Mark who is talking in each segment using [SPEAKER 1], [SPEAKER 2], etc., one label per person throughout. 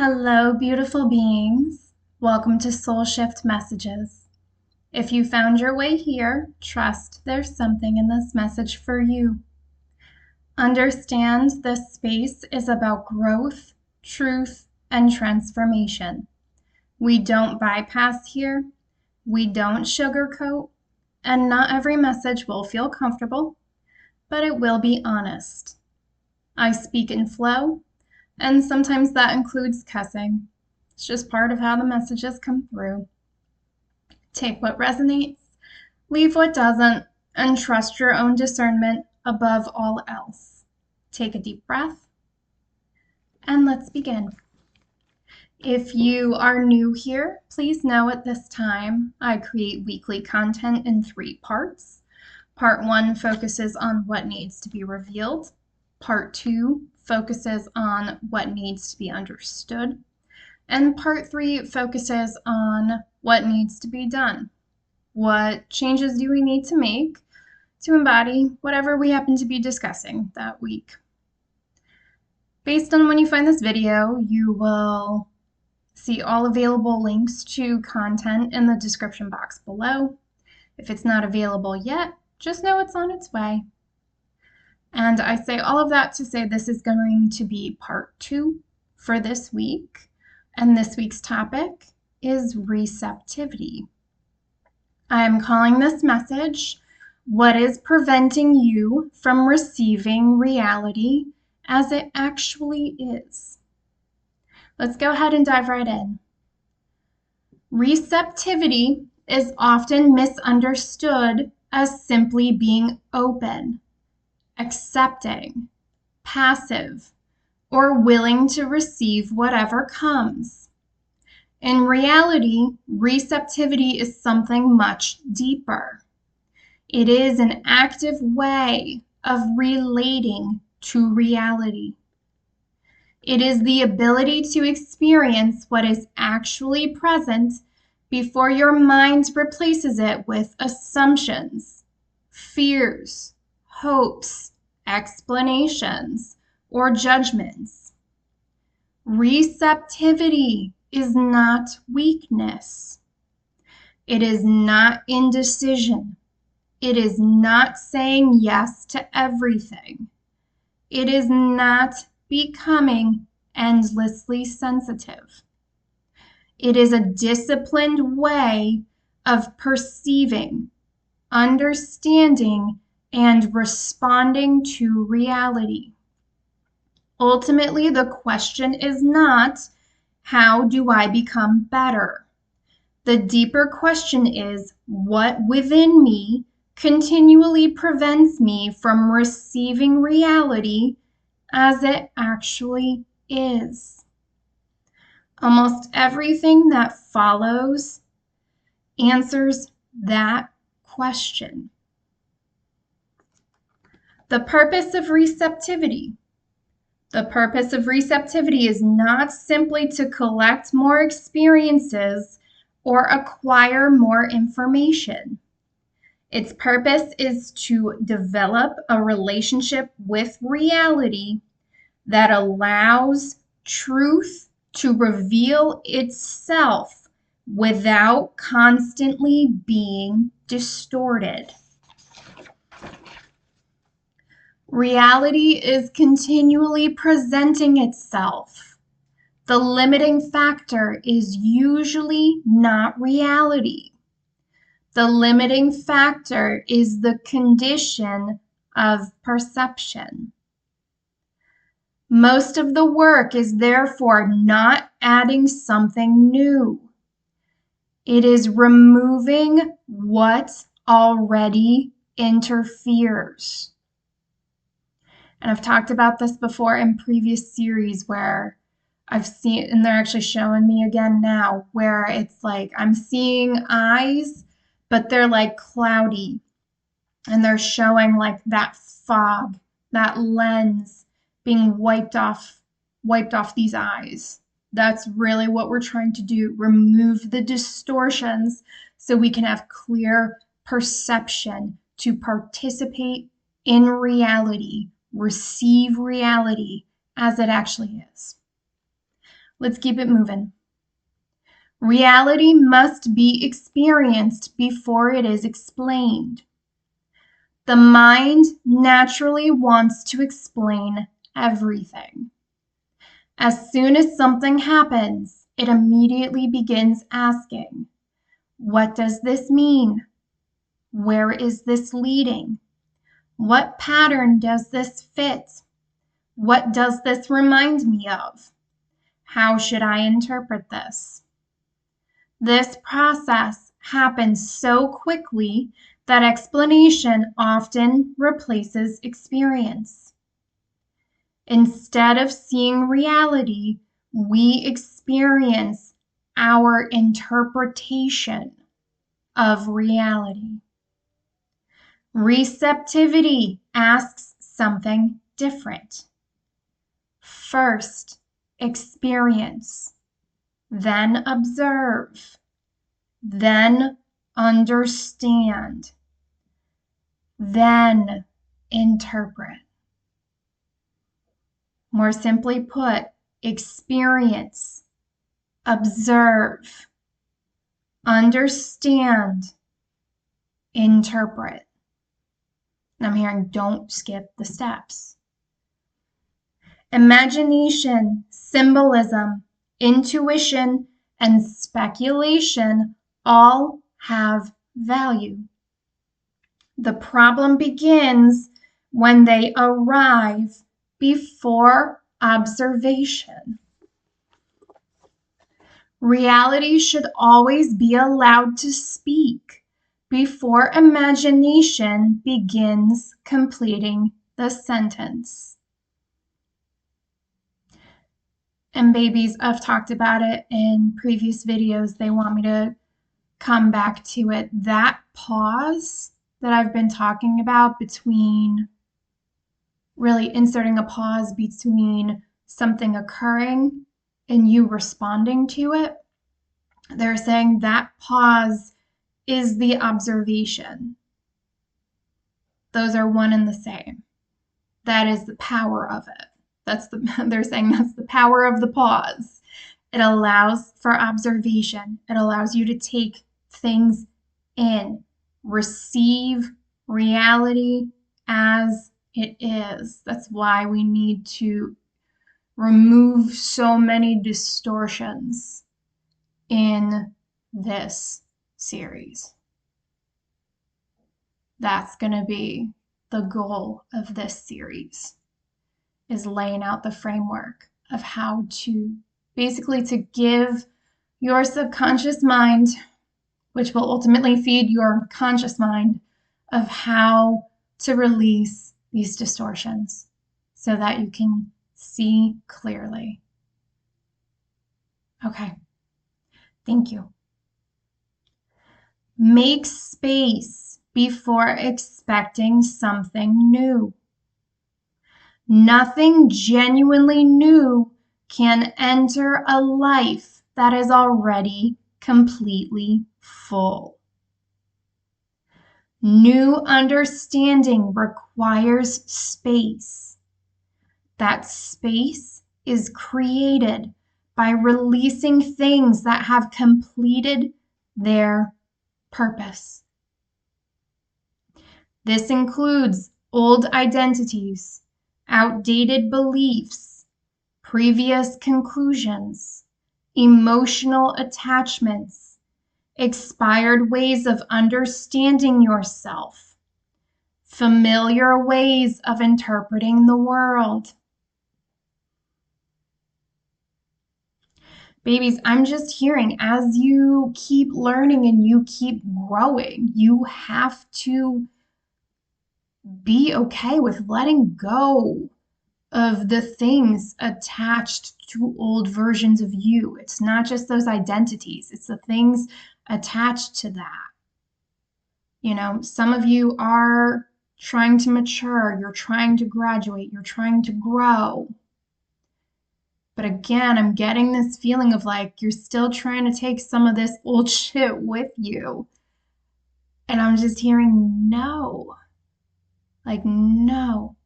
[SPEAKER 1] Hello, beautiful beings. Welcome to Soul Shift Messages. If you found your way here, trust there's something in this message for you. Understand this space is about growth, truth, and transformation. We don't bypass here, we don't sugarcoat, and not every message will feel comfortable, but it will be honest. I speak in flow, and sometimes that includes cussing. It's just part of how the messages come through. Take what resonates, leave what doesn't, and trust your own discernment above all else. Take a deep breath, and let's begin. If you are new here, please know at this time I create weekly content in 3 parts. Part 1 focuses on what needs to be revealed. Part 2 focuses on what needs to be understood. And Part 3 focuses on what needs to be done. What changes do we need to make to embody whatever we happen to be discussing that week? Based on when you find this video, you will see all available links to content in the description box below. If it's not available yet, just know it's on its way. And I say all of that to say this is going to be part 2 for this week. And this week's topic is receptivity. I am calling this message, What is Preventing You from Receiving Reality as It Actually Is? Let's go ahead and dive right in. Receptivity is often misunderstood as simply being open, accepting, passive, or willing to receive whatever comes. In reality, receptivity is something much deeper. It is an active way of relating to reality. It is the ability to experience what is actually present before your mind replaces it with assumptions, fears, hopes, explanations, or judgments. Receptivity is not weakness. It is not indecision. It is not saying yes to everything. It is not becoming endlessly sensitive. It is a disciplined way of perceiving, understanding, and responding to reality. Ultimately, the question is not, how do I become better? The deeper question is, what within me continually prevents me from receiving reality as it actually is? Almost everything that follows answers that question. The purpose of receptivity. The purpose of receptivity is not simply to collect more experiences or acquire more information. Its purpose is to develop a relationship with reality that allows truth to reveal itself without constantly being distorted. Reality is continually presenting itself. The limiting factor is usually not reality. The limiting factor is the condition of perception. Most of the work is therefore not adding something new. It is removing what already interferes. And I've talked about this before in previous series where I've seen, and they're actually showing me again now, where it's like I'm seeing eyes, but they're like cloudy. And they're showing like that fog, that lens being wiped off these eyes. That's really what we're trying to do, remove the distortions so we can have clear perception to participate in reality, receive reality as it actually is. Let's keep it moving. Reality must be experienced before it is explained. The mind naturally wants to explain everything. As soon as something happens, it immediately begins asking, what does this mean? Where is this leading? What pattern does this fit? What does this remind me of? How should I interpret this? This process happens so quickly that explanation often replaces experience. Instead of seeing reality, we experience our interpretation of reality. Receptivity asks something different. First, experience, then observe, then understand, then interpret. More simply put, experience, observe, understand, interpret. And I'm hearing don't skip the steps. Imagination, symbolism, intuition, and speculation all have value. The problem begins when they arrive before observation. Reality should always be allowed to speak before imagination begins completing the sentence. And babies, I've talked about it in previous videos. They want me to come back to it. That pause that I've been talking about between really inserting a pause between something occurring and you responding to it, they're saying that pause is the observation. Those are one and the same. That is the power of it. They're saying that's the power of the pause. It allows for observation. It allows you to take things in, receive reality as it is. That's why we need to remove so many distortions in this series. That's going to be the goal of this series, is laying out the framework of how to basically to give your subconscious mind, which will ultimately feed your conscious mind, of how to release these distortions so that you can see clearly. Okay, thank you. Make space before expecting something new. Nothing genuinely new can enter a life that is already completely full. New understanding requires space. That space is created by releasing things that have completed their purpose. This includes old identities, outdated beliefs, previous conclusions, emotional attachments, expired ways of understanding yourself, familiar ways of interpreting the world. Babies, I'm just hearing as you keep learning and you keep growing, you have to be okay with letting go of the things attached to old versions of you. It's not just those identities, it's the things attached to that. You know, some of you are trying to mature, you're trying to graduate, you're trying to grow. But again, I'm getting this feeling of like you're still trying to take some of this old shit with you. And I'm just hearing no. Like, no.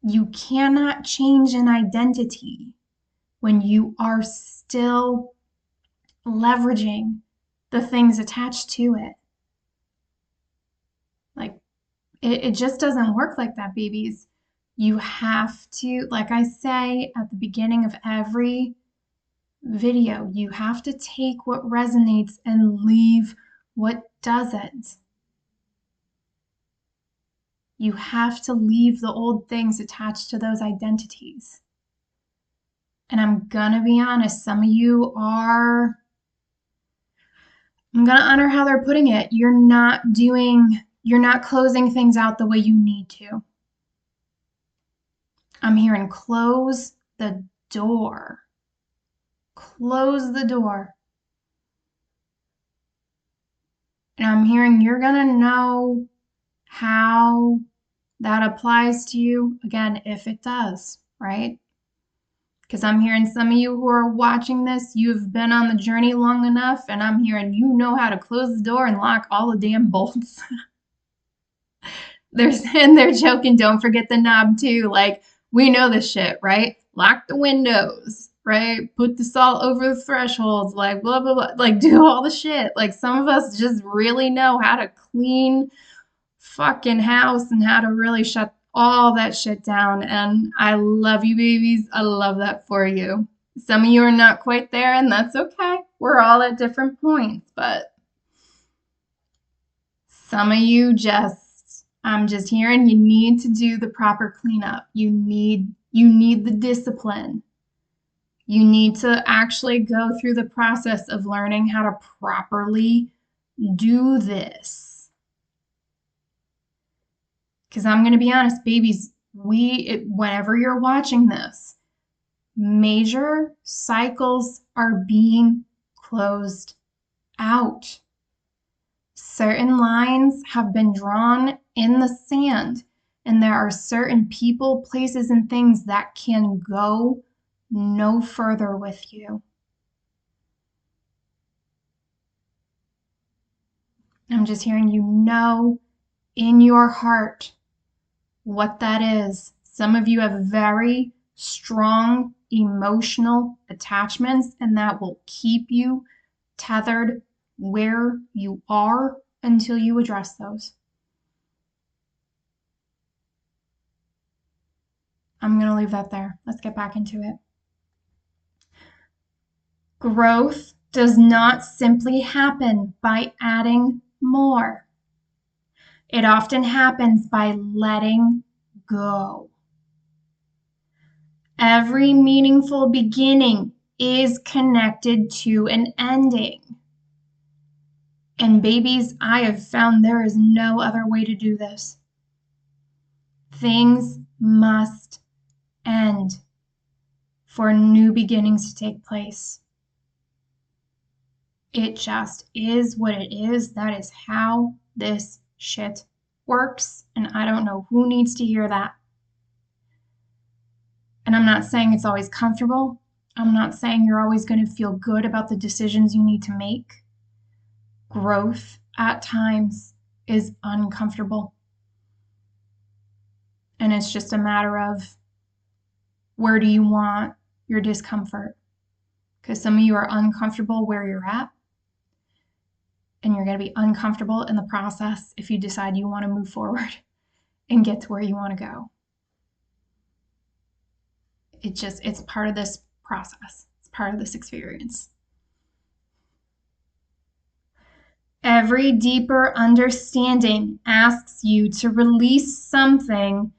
[SPEAKER 1] You cannot change an identity when you are still leveraging the things attached to it. Like, it just doesn't work like that, babies. You have to, like I say at the beginning of every video, you have to take what resonates and leave what doesn't. You have to leave the old things attached to those identities. And I'm gonna be honest, some of you are, I'm gonna honor how they're putting it. You're not closing things out the way you need to. I'm hearing close the door. Close the door. And I'm hearing you're gonna know how that applies to you, again, if it does, right? Because I'm hearing some of you who are watching this, you've been on the journey long enough, and I'm hearing you know how to close the door and lock all the damn bolts. They're joking, don't forget the knob too. Like, we know this shit, right? Lock the windows, right? Put the salt over the thresholds, like blah, blah, blah. Like, do all the shit. Like, some of us just really know how to clean fucking house and how to really shut all that shit down. And I love you, babies. I love that for you. Some of you are not quite there, and that's okay. We're all at different points, but some of you I'm just hearing you need to do the proper cleanup. You need the discipline. You need to actually go through the process of learning how to properly do this. Because I'm going to be honest, babies, whenever you're watching this, major cycles are being closed out. Certain lines have been drawn in the sand, and there are certain people, places, and things that can go no further with you. I'm just hearing you know in your heart what that is. Some of you have very strong emotional attachments, and that will keep you tethered where you are until you address those. I'm going to leave that there. Let's get back into it. Growth does not simply happen by adding more. It often happens by letting go. Every meaningful beginning is connected to an ending. And babies, I have found there is no other way to do this. Things must end for new beginnings to take place. It just is what it is. That is how this shit works. And I don't know who needs to hear that. And I'm not saying it's always comfortable. I'm not saying you're always going to feel good about the decisions you need to make. Growth at times is uncomfortable. And it's just a matter of where do you want your discomfort? Because some of you are uncomfortable where you're at. And you're going to be uncomfortable in the process if you decide you want to move forward and get to where you want to go. It's part of this process. It's part of this experience. Every deeper understanding asks you to release something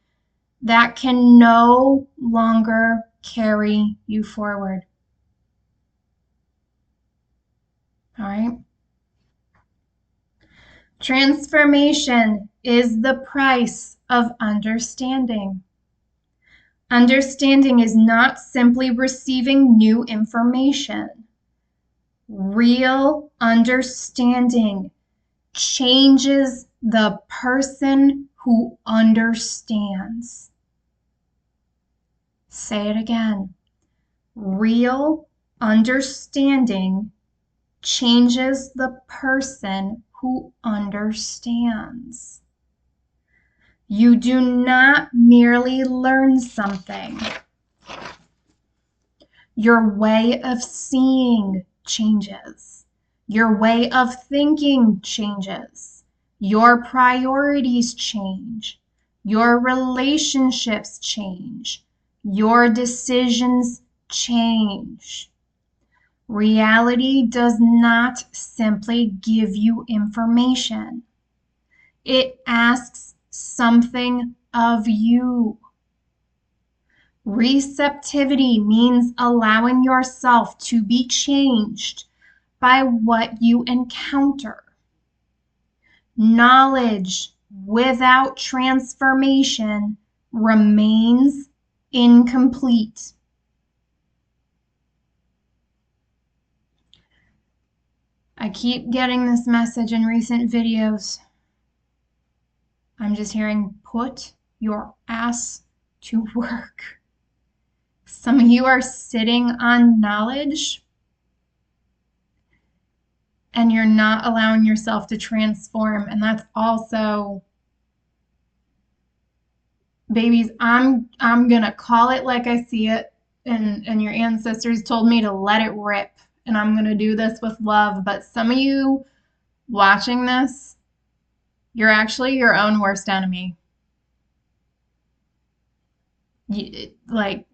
[SPEAKER 1] that can no longer carry you forward. All right? Transformation is the price of understanding. Understanding is not simply receiving new information. Real understanding changes the person who understands. Say it again. Real understanding changes the person who understands. You do not merely learn something. Your way of seeing changes. Your way of thinking changes. Your priorities change. Your relationships change. Your decisions change. Reality does not simply give you information. It asks something of you. Receptivity means allowing yourself to be changed by what you encounter. Knowledge without transformation remains incomplete. I keep getting this message in recent videos. I'm just hearing, put your ass to work. Some of you are sitting on knowledge and you're not allowing yourself to transform. And that's also, babies, I'm gonna call it like I see it. And your ancestors told me to let it rip. And I'm gonna do this with love. But some of you watching this, you're actually your own worst enemy. Like,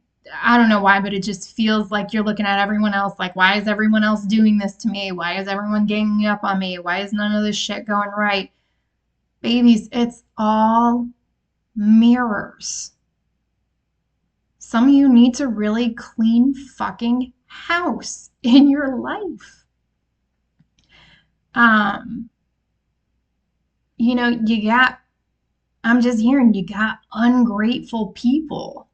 [SPEAKER 1] I don't know why, but it just feels like you're looking at everyone else like, why is everyone else doing this to me? Why is everyone ganging up on me? Why is none of this shit going right? Babies, it's all mirrors. Some of you need to really clean fucking house in your life. You know, I'm just hearing you got ungrateful people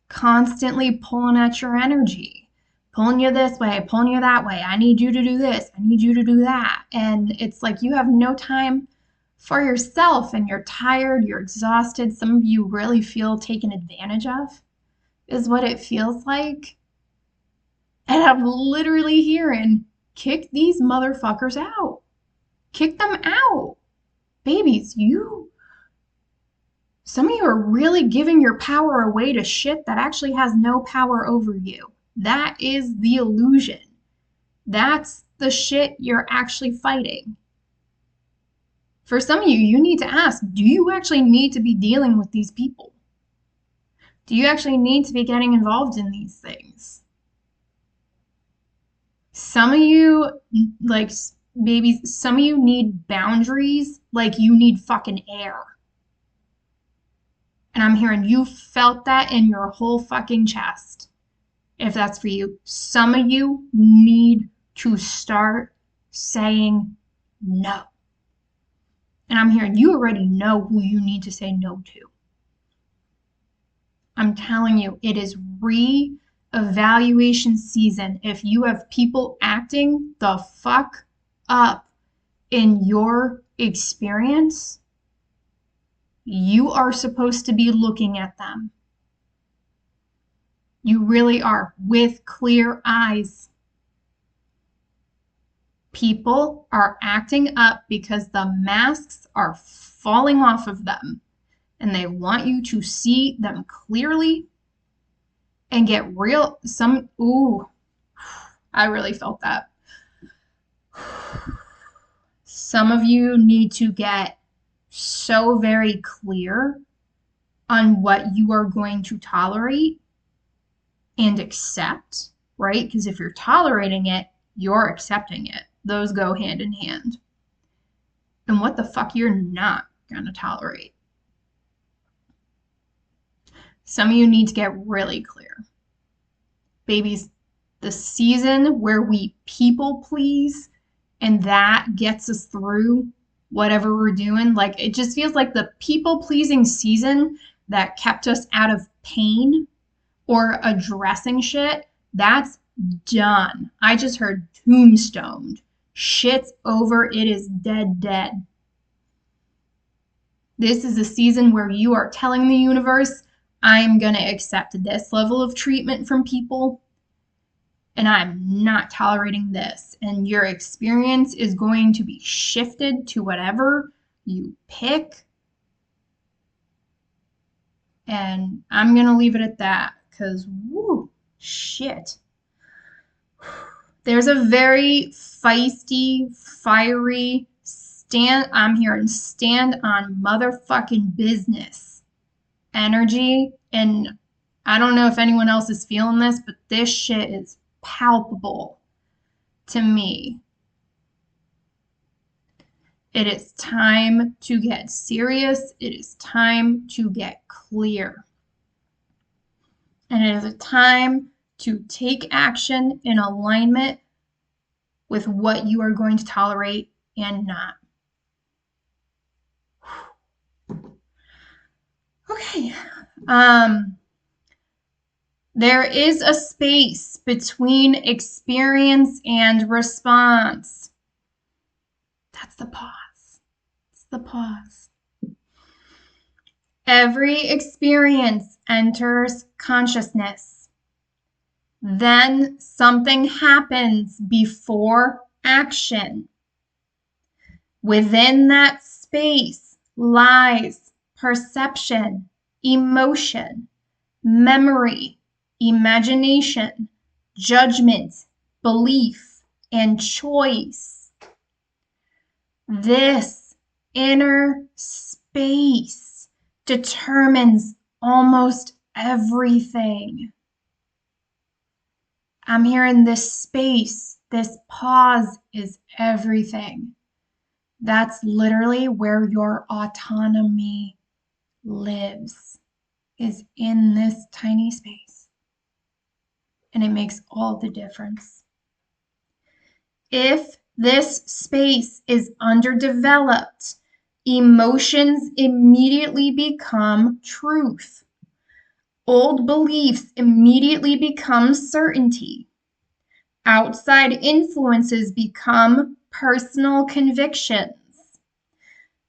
[SPEAKER 1] constantly pulling at your energy, pulling you this way, pulling you that way. I need you to do this. I need you to do that. And it's like you have no time for yourself and you're tired, you're exhausted. Some of you really feel taken advantage of, is what it feels like. And I'm literally hearing, kick these motherfuckers out. Kick them out. Babies, some of you are really giving your power away to shit that actually has no power over you. That is the illusion. That's the shit you're actually fighting. For some of you, you need to ask, do you actually need to be dealing with these people? Do you actually need to be getting involved in these things? Some of you, like babies, some of you need boundaries like you need fucking air. And I'm hearing you felt that in your whole fucking chest. If that's for you, some of you need to start saying no. And I'm hearing you already know who you need to say no to. I'm telling you, it is re-evaluation season. If you have people acting the fuck up in your experience, you are supposed to be looking at them. You really are, with clear eyes. People are acting up because the masks are falling off of them and they want you to see them clearly and get real. I really felt that. Some of you need to get so very clear on what you are going to tolerate and accept, right? Because if you're tolerating it, you're accepting it. Those go hand in hand. And what the fuck you're not going to tolerate. Some of you need to get really clear. Babies, the season where we people please and that gets us through whatever we're doing, like it just feels like the people pleasing season that kept us out of pain or addressing shit, that's done. I just heard tombstoned. Shit's over. It is dead, dead. This is a season where you are telling the universe, I'm going to accept this level of treatment from people, and I'm not tolerating this. And your experience is going to be shifted to whatever you pick. And I'm going to leave it at that because, woo, shit. There's a very feisty, fiery I'm hearing stand on motherfucking business energy. And I don't know if anyone else is feeling this, but this shit is palpable to me. It is time to get serious. It is time to get clear. And it is a time to take action in alignment with what you are going to tolerate and not. Okay. There is a space between experience and response. That's the pause. It's the pause. Every experience enters consciousness. Then something happens before action. Within that space lies perception, emotion, memory, imagination, judgment, belief, and choice. This inner space determines almost everything. I'm here in this space. This pause is everything. That's literally where your autonomy lives, is in this tiny space. And it makes all the difference. If this space is underdeveloped, emotions immediately become truth. Old beliefs immediately become certainty. Outside influences become personal convictions.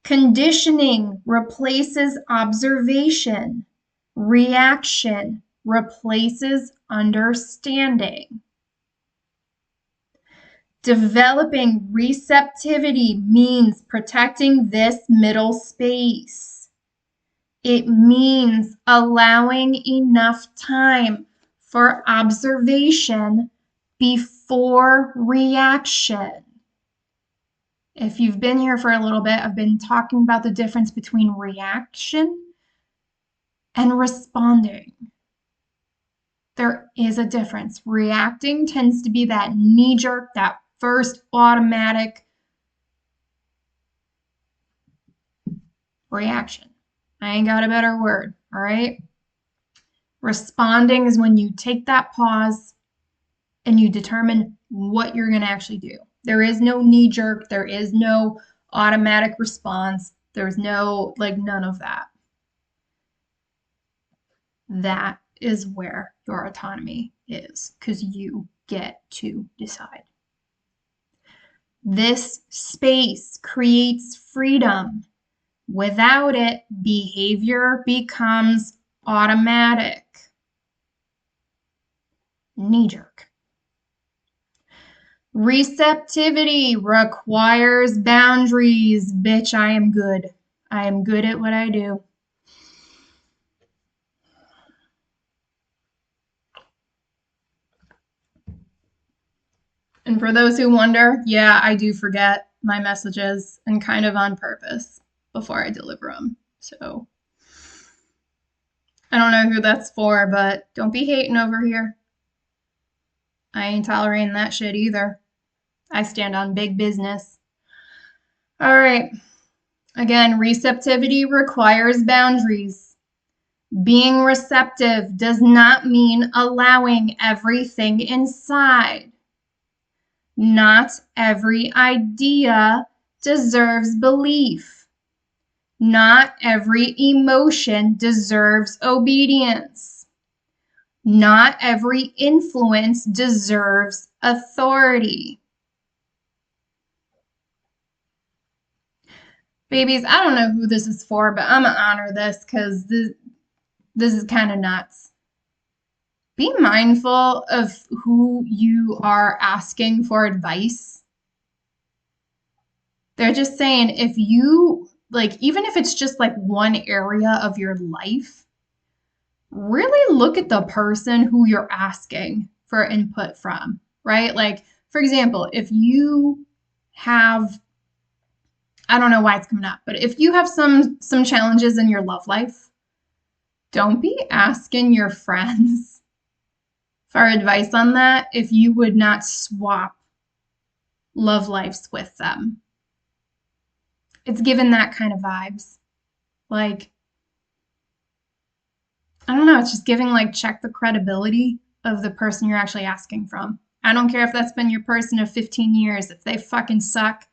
[SPEAKER 1] Conditioning replaces observation. Reaction replaces understanding. Developing receptivity means protecting this middle space. It means allowing enough time for observation before reaction. If you've been here for a little bit, I've been talking about the difference between reaction and responding. There is a difference. Reacting tends to be that knee-jerk, that first automatic reaction. I ain't got a better word, all right? Responding is when you take that pause and you determine what you're going to actually do. There is no knee-jerk. There is no automatic response. There's no, none of that. That is where your autonomy is, because you get to decide. This space creates freedom. Without it, behavior becomes automatic. Knee-jerk. Receptivity requires boundaries. Bitch, I am good. I am good at what I do. And for those who wonder, yeah, I do forget my messages, and kind of on purpose, before I deliver them. So I don't know who that's for, but don't be hating over here. I ain't tolerating that shit either. I stand on big business. All right. Again, receptivity requires boundaries. Being receptive does not mean allowing everything inside. Not every idea deserves belief. Not every emotion deserves obedience. Not every influence deserves authority. Babies, I don't know who this is for, but I'm going to honor this because this is kind of nuts. Be mindful of who you are asking for advice. They're just saying, if you, even if it's just one area of your life, really look at the person who you're asking for input from, right? Like, for example, if you have, I don't know why it's coming up, but if you have some challenges in your love life, don't be asking your friends for advice on that if you would not swap love lives with them. It's given that kind of vibes. Like, I don't know, it's just giving like check the credibility of the person you're actually asking from. I don't care if that's been your person of 15 years. If they fucking suck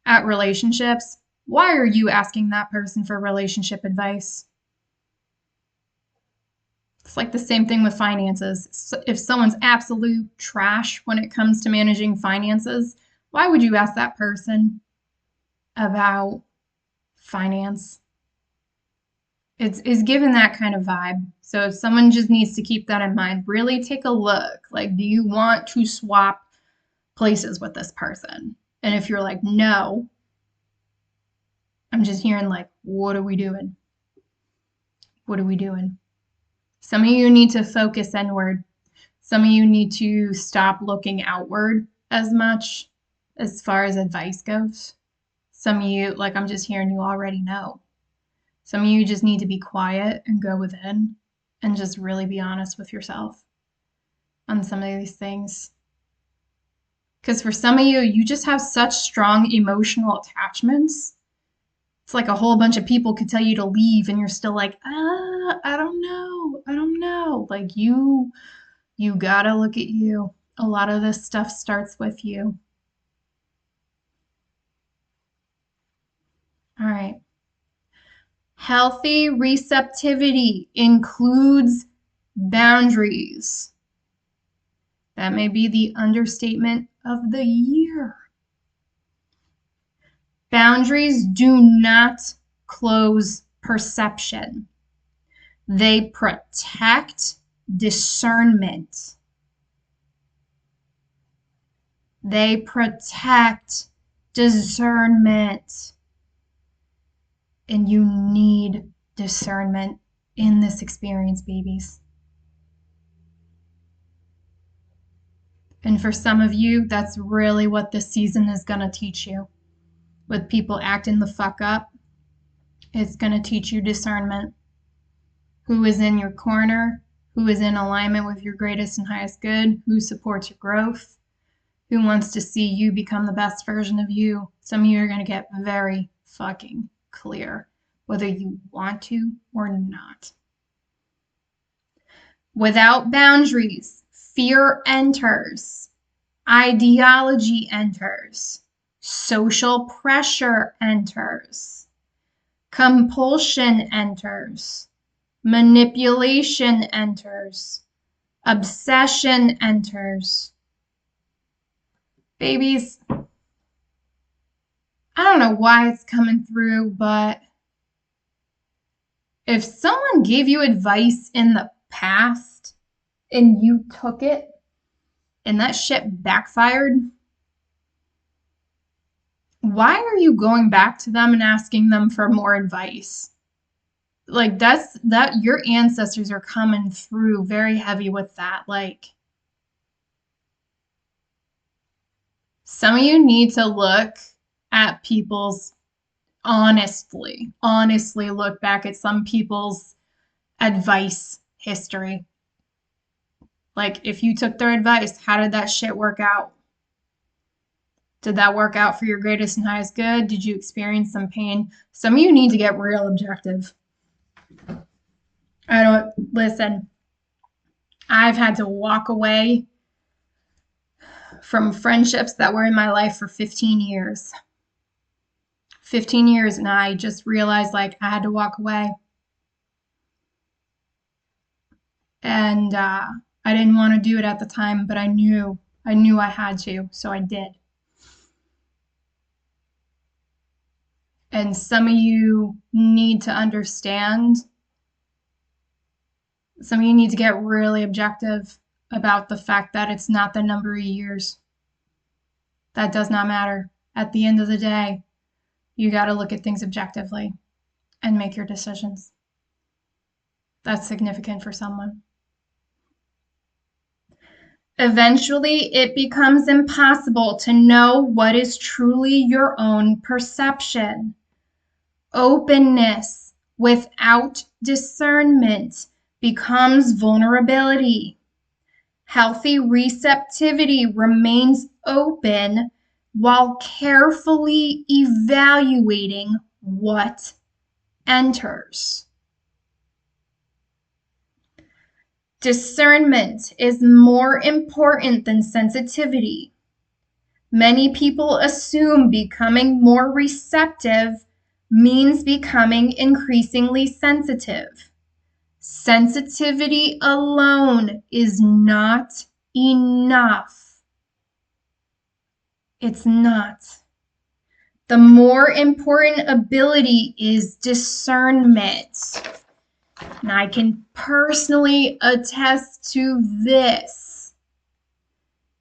[SPEAKER 1] at relationships, why are you asking that person for relationship advice? It's like the same thing with finances. If someone's absolute trash when it comes to managing finances, why would you ask that person about finance? It's given that kind of vibe. So someone just needs to keep that in mind. Really take a look. Like, do you want to swap places with this person? And if you're like, no, I'm just hearing like, what are we doing? What are we doing? Some of you need to focus inward. Some of you need to stop looking outward as much as far as advice goes. Some of you, like, I'm just hearing you already know. Some of you just need to be quiet and go within and just really be honest with yourself on some of these things. Because for some of you, you just have such strong emotional attachments. It's like a whole bunch of people could tell you to leave and you're still like, I don't know. I don't know. Like you gotta look at you. A lot of this stuff starts with you. All right. Healthy receptivity includes boundaries. That may be the understatement of the year. Boundaries do not close perception. They protect discernment. They protect discernment. And you need discernment in this experience, babies. And for some of you, that's really what this season is going to teach you. With people acting the fuck up, it's going to teach you discernment. Who is in your corner? Who is in alignment with your greatest and highest good? Who supports your growth? Who wants to see you become the best version of you? Some of you are going to get very fucking clear, whether you want to or not. Without boundaries, fear enters, ideology enters, social pressure enters, compulsion enters, manipulation enters, obsession enters. Babies, I don't know why it's coming through, but if someone gave you advice in the past and you took it and that shit backfired, why are you going back to them and asking them for more advice? Like that your ancestors are coming through very heavy with that. Like, some of you need to look at people's honestly look back at some people's advice history. Like, if you took their advice, how did that shit work out? Did that work out for your greatest and highest good? Did you experience some pain? Some of you need to get real objective. I don't listen. I've had to walk away from friendships that were in my life for 15 years. 15 years, and I just realized like I had to walk away. And I didn't want to do it at the time, but I knew I had to, so I did. And some of you need to understand, some of you need to get really objective about the fact that it's not the number of years. That does not matter. At the end of the day, you got to look at things objectively and make your decisions. That's significant for someone. Eventually, it becomes impossible to know what is truly your own perception. Openness without discernment becomes vulnerability. Healthy receptivity remains open while carefully evaluating what enters. Discernment is more important than sensitivity. Many people assume becoming more receptive means becoming increasingly sensitive. Sensitivity alone is not enough. It's not. The more important ability is discernment. And I can personally attest to this.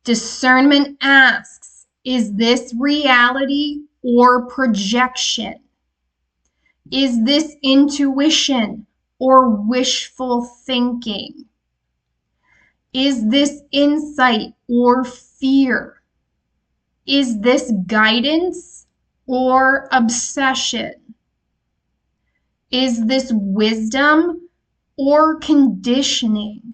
[SPEAKER 1] Discernment asks, is this reality or projection? Is this intuition or wishful thinking? Is this insight or fear? Is this guidance or obsession? Is this wisdom or conditioning?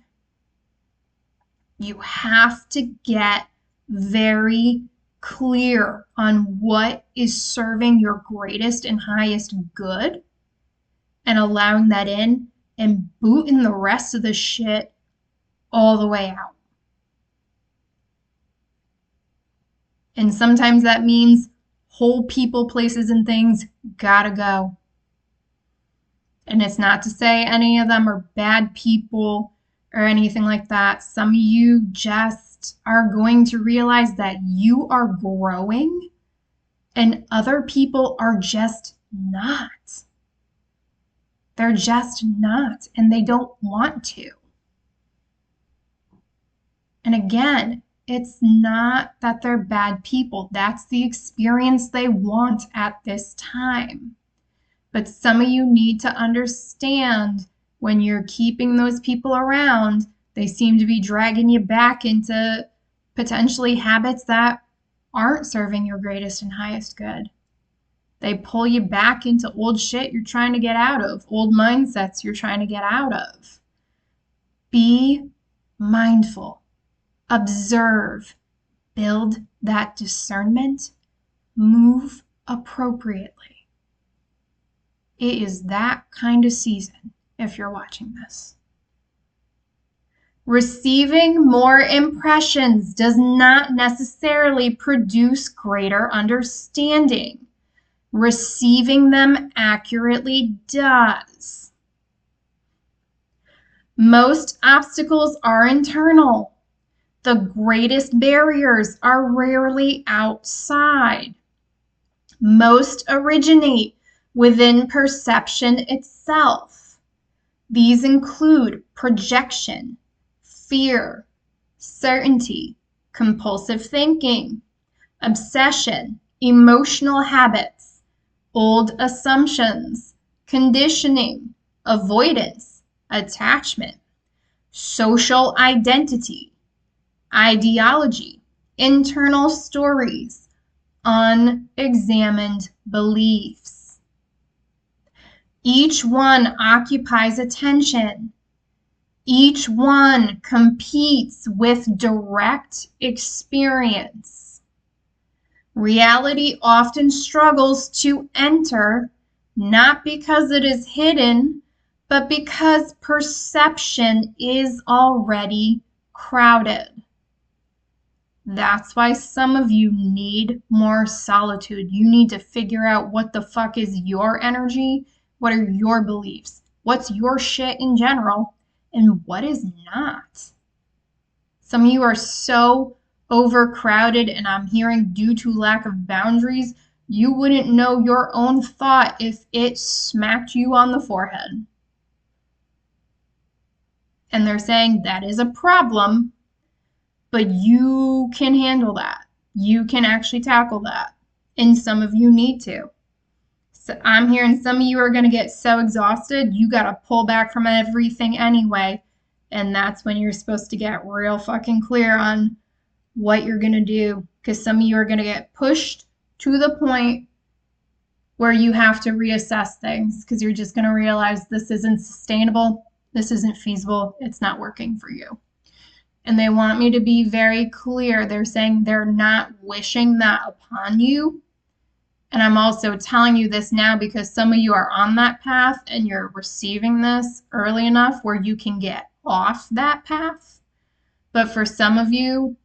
[SPEAKER 1] You have to get very clear on what is serving your greatest and highest good and allowing that in and booting the rest of the shit all the way out. And sometimes that means whole people, places, and things gotta go. And it's not to say any of them are bad people or anything like that. Some of you just are going to realize that you are growing and other people are just not. They're just not, and they don't want to. And again, it's not that they're bad people. That's the experience they want at this time. But some of you need to understand when you're keeping those people around, they seem to be dragging you back into potentially habits that aren't serving your greatest and highest good. They pull you back into old shit you're trying to get out of, old mindsets you're trying to get out of. Be mindful, observe, build that discernment, move appropriately. It is that kind of season if you're watching this. Receiving more impressions does not necessarily produce greater understanding. Receiving them accurately does. Most obstacles are internal. The greatest barriers are rarely outside. Most originate within perception itself. These include projection, fear, certainty, compulsive thinking, obsession, emotional habits, old assumptions, conditioning, avoidance, attachment, social identity, ideology, internal stories, unexamined beliefs. Each one occupies attention. Each one competes with direct experience. Reality often struggles to enter, not because it is hidden, but because perception is already crowded. That's why some of you need more solitude. You need to figure out what the fuck is your energy, what are your beliefs, what's your shit in general, and what is not. Some of you are so overcrowded, and I'm hearing due to lack of boundaries, you wouldn't know your own thought if it smacked you on the forehead. And they're saying that is a problem, but you can handle that. You can actually tackle that. And some of you need to. So I'm hearing some of you are going to get so exhausted, you got to pull back from everything anyway. And that's when you're supposed to get real fucking clear on what you're going to do. Because some of you are going to get pushed to the point where you have to reassess things because you're just going to realize this isn't sustainable. This isn't feasible. It's not working for you. And they want me to be very clear. They're saying they're not wishing that upon you. And I'm also telling you this now because some of you are on that path and you're receiving this early enough where you can get off that path. But for some of you,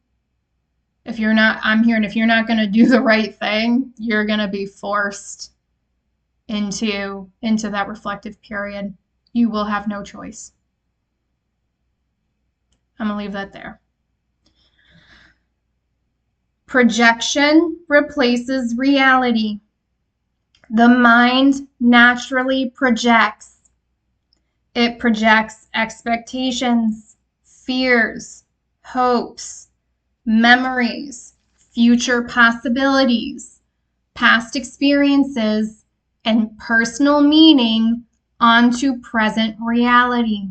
[SPEAKER 1] if you're not, I'm hearing if you're not going to do the right thing, you're going to be forced into that reflective period. You will have no choice. I'm going to leave that there. Projection replaces reality. The mind naturally projects. It projects expectations, fears, hopes, memories, future possibilities, past experiences, and personal meaning onto present reality.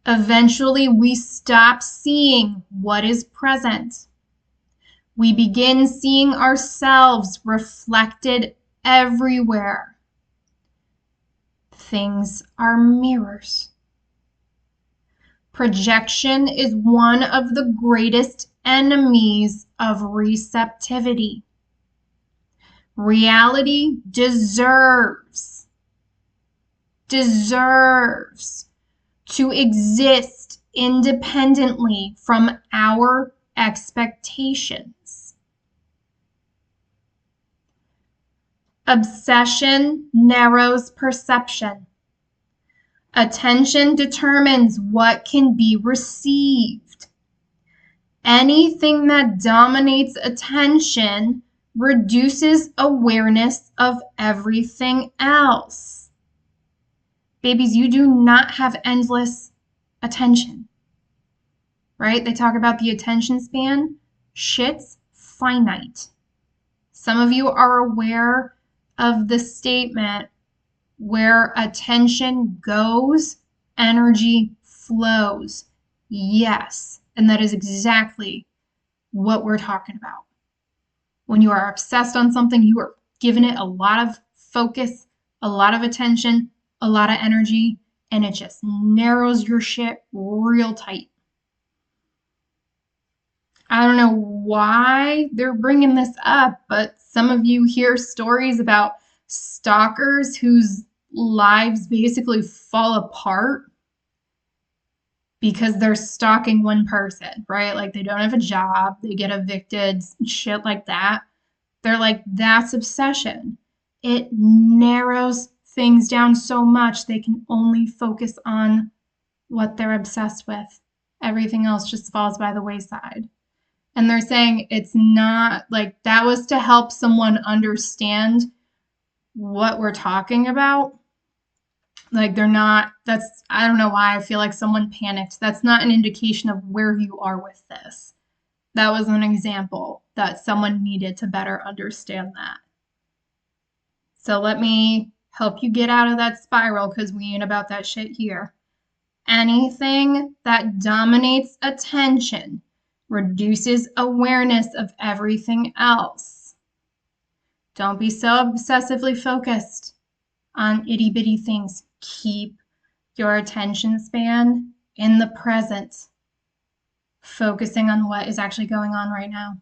[SPEAKER 1] Eventually, we stop seeing what is present. We begin seeing ourselves reflected everywhere. Things are mirrors. Projection is one of the greatest enemies of receptivity. Reality deserves to exist independently from our expectations. Obsession narrows perception. Attention determines what can be received. Anything that dominates attention reduces awareness of everything else. Babies, you do not have endless attention, right? They talk about the attention span. Shit's finite. Some of you are aware of the statement, where attention goes, energy flows. Yes, and that is exactly what we're talking about. When you are obsessed on something, you are giving it a lot of focus, a lot of attention, a lot of energy, and it just narrows your shit real tight. I don't know why they're bringing this up, but some of you hear stories about stalkers whose lives basically fall apart because they're stalking one person, right? Like they don't have a job, they get evicted, shit like that. They're like, that's obsession. It narrows things down so much they can only focus on what they're obsessed with. Everything else just falls by the wayside. And they're saying it's not like that was to help someone understand what we're talking about. Like they're not, I don't know why I feel like someone panicked. That's not an indication of where you are with this. That was an example that someone needed to better understand that. So let me help you get out of that spiral because we ain't about that shit here. Anything that dominates attention reduces awareness of everything else. Don't be so obsessively focused on itty bitty things. Keep your attention span in the present, focusing on what is actually going on right now.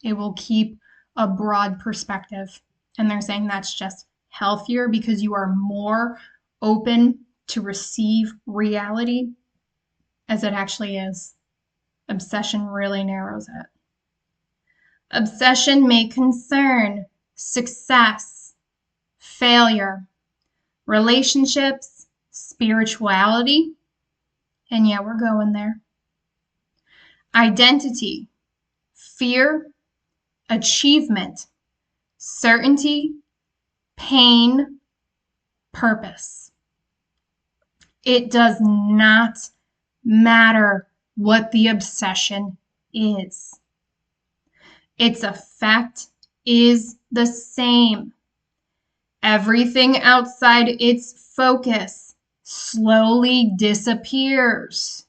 [SPEAKER 1] It will keep a broad perspective. And they're saying that's just healthier because you are more open to receive reality as it actually is. Obsession really narrows it. Obsession may concern success, failure, relationships, spirituality, and yeah, we're going there. Identity, fear, achievement, certainty, pain, purpose. It does not matter what the obsession is. Its effect is the same. Everything outside its focus slowly disappears.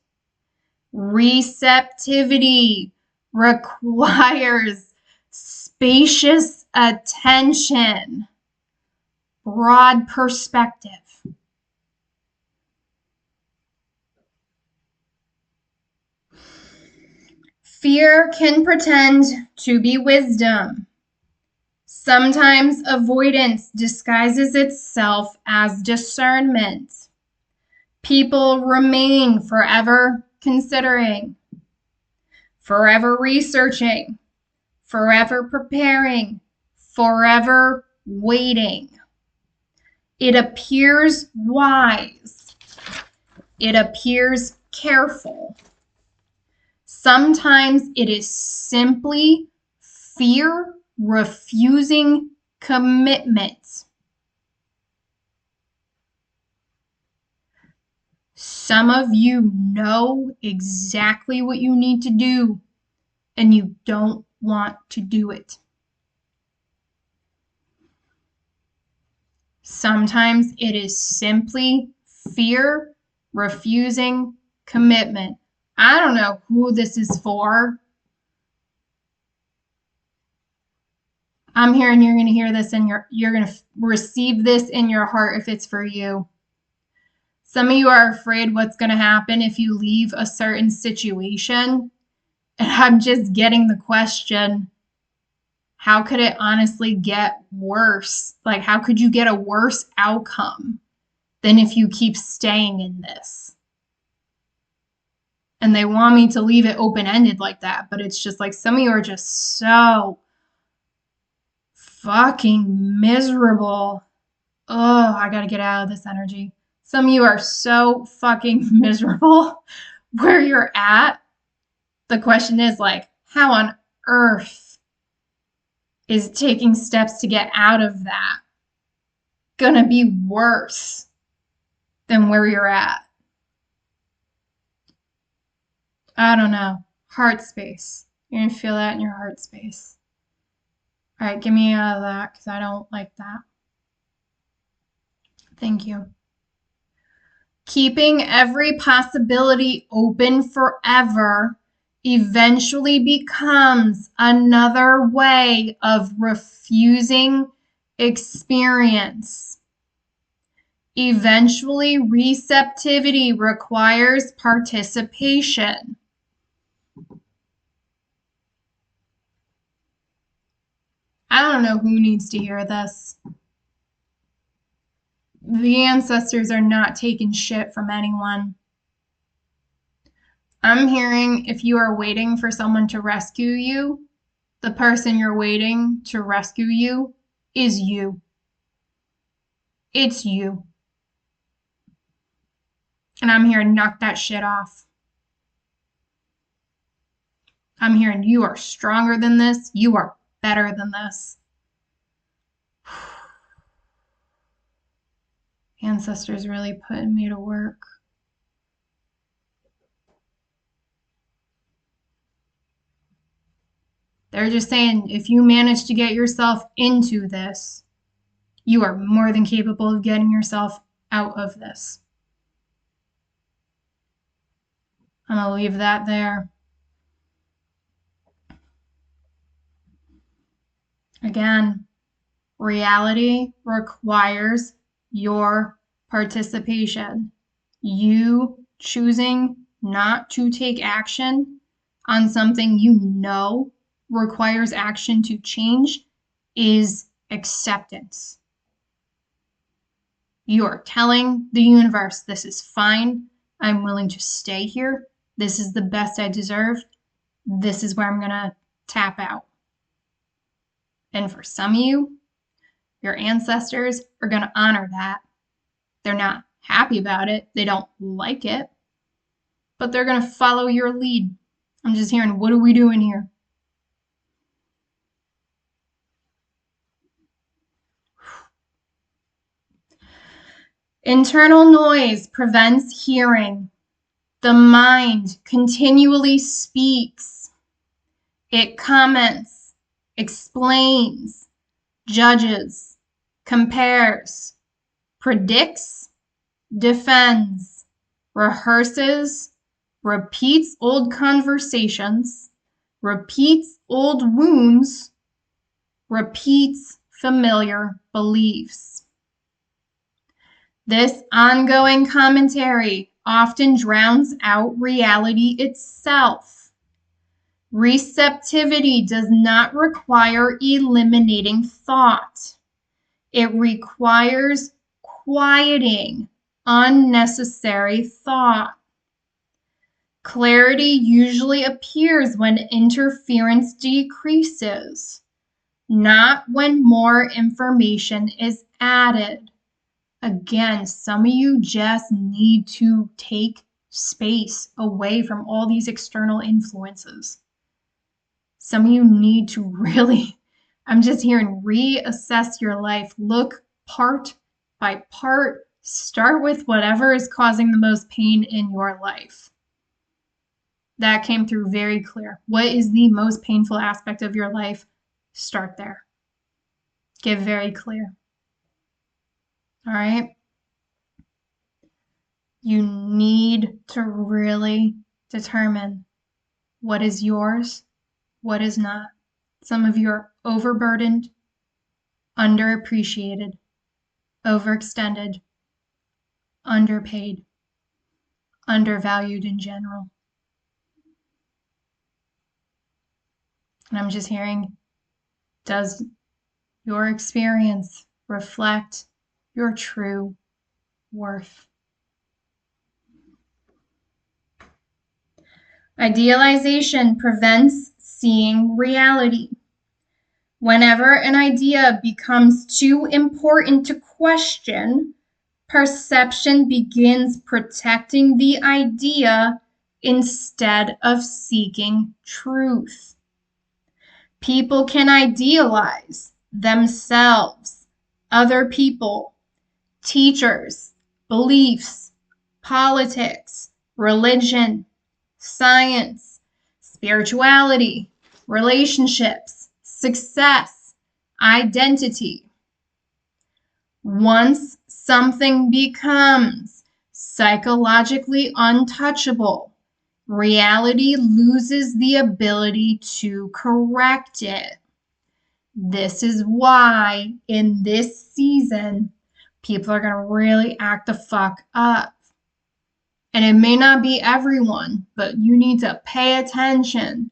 [SPEAKER 1] Receptivity requires spacious attention, broad perspective. Fear can pretend to be wisdom. Sometimes avoidance disguises itself as discernment. People remain forever considering, forever researching, forever preparing, forever waiting. It appears wise. It appears careful. Sometimes it is simply fear refusing commitment. Some of you know exactly what you need to do, and you don't want to do it. Sometimes it is simply fear refusing commitment. I don't know who this is for. I'm here and you're going to hear this and you're going to receive this in your heart if it's for you. Some of you are afraid what's going to happen if you leave a certain situation. And I'm just getting the question, how could it honestly get worse? Like, how could you get a worse outcome than if you keep staying in this? And they want me to leave it open-ended like that, but it's just like some of you are just so fucking miserable. Oh, I gotta get out of this energy. Some of you are so fucking miserable where you're at. The question is like, how on earth is taking steps to get out of that gonna be worse than where you're at? I don't know. Heart space. You're gonna feel that in your heart space. All right, get me out of that because I don't like that. Thank you. Keeping every possibility open forever eventually becomes another way of refusing experience. Eventually, receptivity requires participation. I don't know who needs to hear this. The ancestors are not taking shit from anyone. I'm hearing if you are waiting for someone to rescue you, the person you're waiting to rescue you is you. It's you. And I'm here to knock that shit off. I'm hearing you are stronger than this. You are better than this. Ancestors really putting me to work. They're just saying if you manage to get yourself into this, you are more than capable of getting yourself out of this. I'm going to leave that there. Again, reality requires your participation. You choosing not to take action on something you know requires action to change is acceptance. You are telling the universe, this is fine. I'm willing to stay here. This is the best I deserve. This is where I'm going to tap out. And for some of you, your ancestors are going to honor that. They're not happy about it. They don't like it. But they're going to follow your lead. I'm just hearing, what are we doing here? Internal noise prevents hearing. The mind continually speaks. It comments, explains, judges, compares, predicts, defends, rehearses, repeats old conversations, repeats old wounds, repeats familiar beliefs. This ongoing commentary often drowns out reality itself. Receptivity does not require eliminating thought. It requires quieting unnecessary thought. Clarity usually appears when interference decreases, not when more information is added. Again, some of you just need to take space away from all these external influences. Some of you need to really, I'm just hearing, reassess your life. Look part by part. Start with whatever is causing the most pain in your life. That came through very clear. What is the most painful aspect of your life? Start there. Get very clear. All right? You need to really determine what is yours, what is not. Some of you are overburdened, underappreciated, overextended, underpaid, undervalued in general. And I'm just hearing, does your experience reflect your true worth? Idealization prevents seeing reality. Whenever an idea becomes too important to question, perception begins protecting the idea instead of seeking truth. People can idealize themselves, other people, teachers, beliefs, politics, religion, science, spirituality, relationships, success, identity. Once something becomes psychologically untouchable, reality loses the ability to correct it. This is why in this season, people are going to really act the fuck up. And it may not be everyone, but you need to pay attention.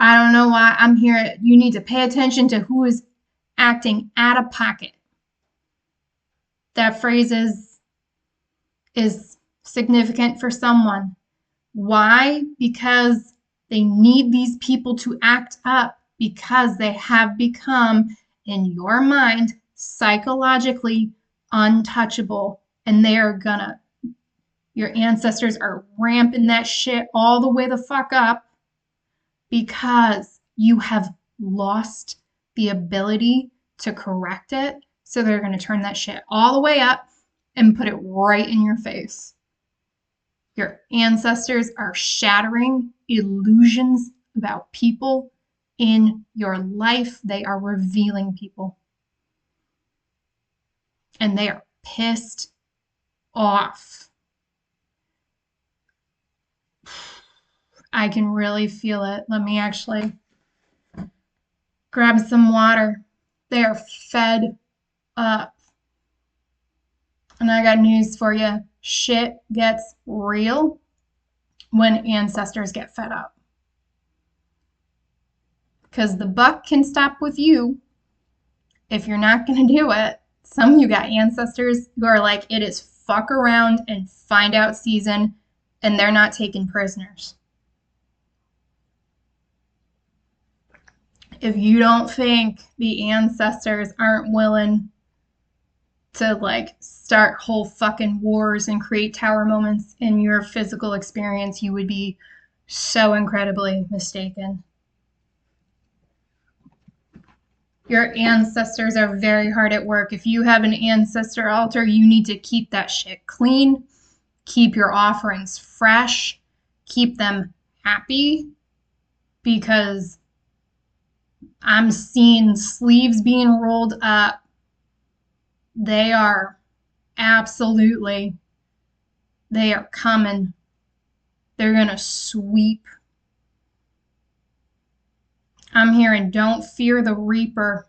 [SPEAKER 1] I don't know why I'm here. You need to pay attention to who is acting out of pocket. That phrase is significant for someone. Why? Because they need these people to act up because they have become, in your mind, psychologically untouchable. And they are gonna, your ancestors are ramping that shit all the way the fuck up because you have lost the ability to correct it. So they're going to turn that shit all the way up and put it right in your face. Your ancestors are shattering illusions about people in your life. They are revealing people. And they are pissed off. I can really feel it. Let me actually grab some water. They are fed up. And I got news for you. Shit gets real when ancestors get fed up. Because the buck can stop with you if you're not going to do it. Some of you got ancestors who are like, it is fuck around and find out season, and they're not taking prisoners. If you don't think the ancestors aren't willing to like start whole fucking wars and create tower moments in your physical experience, you would be so incredibly mistaken. Your ancestors are very hard at work. If you have an ancestor altar, you need to keep that shit clean, keep your offerings fresh, keep them happy, because I'm seeing sleeves being rolled up They are absolutely, they are coming. They're going to sweep. I'm hearing don't fear the reaper.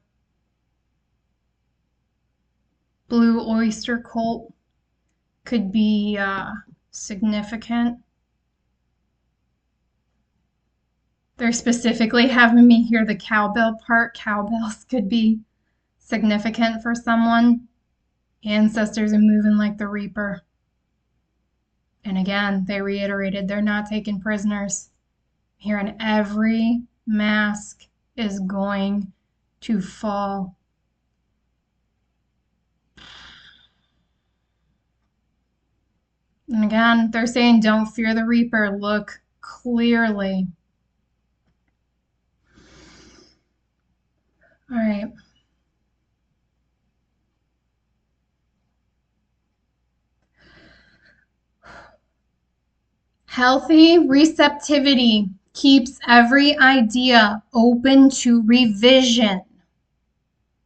[SPEAKER 1] Blue oyster cult could be significant. They're specifically having me hear the cowbell part. Cowbells could be significant for someone. Ancestors are moving like the reaper. And again, they reiterated they're not taking prisoners. Here, and every mask is going to fall. And again, they're saying don't fear the reaper. Look clearly. All right. Healthy receptivity keeps every idea open to revision.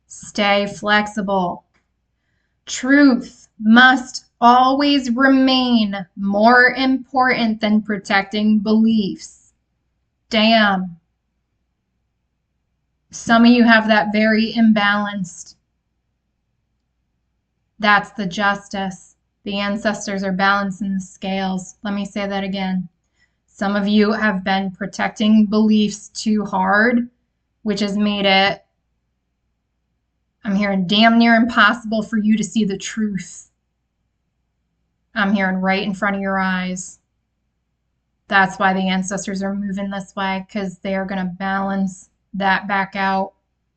[SPEAKER 1] Stay flexible. Truth must always remain more important than protecting beliefs. Damn. Some of you have that very imbalanced. That's the justice. The ancestors are balancing the scales. Let me say that again. Some of you have been protecting beliefs too hard, which has made it, I'm hearing, damn near impossible for you to see the truth. I'm hearing right in front of your eyes. That's why the ancestors are moving this way, because they are going to balance that back out.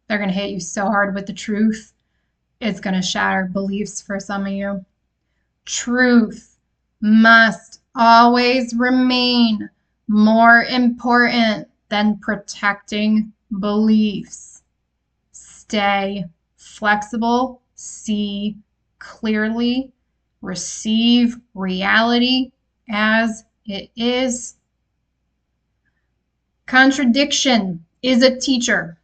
[SPEAKER 1] They're going to hit you so hard with the truth, it's going to shatter beliefs for some of you. Truth must always remain more important than protecting beliefs. Stay flexible, see clearly, receive reality as it is. Contradiction is a teacher.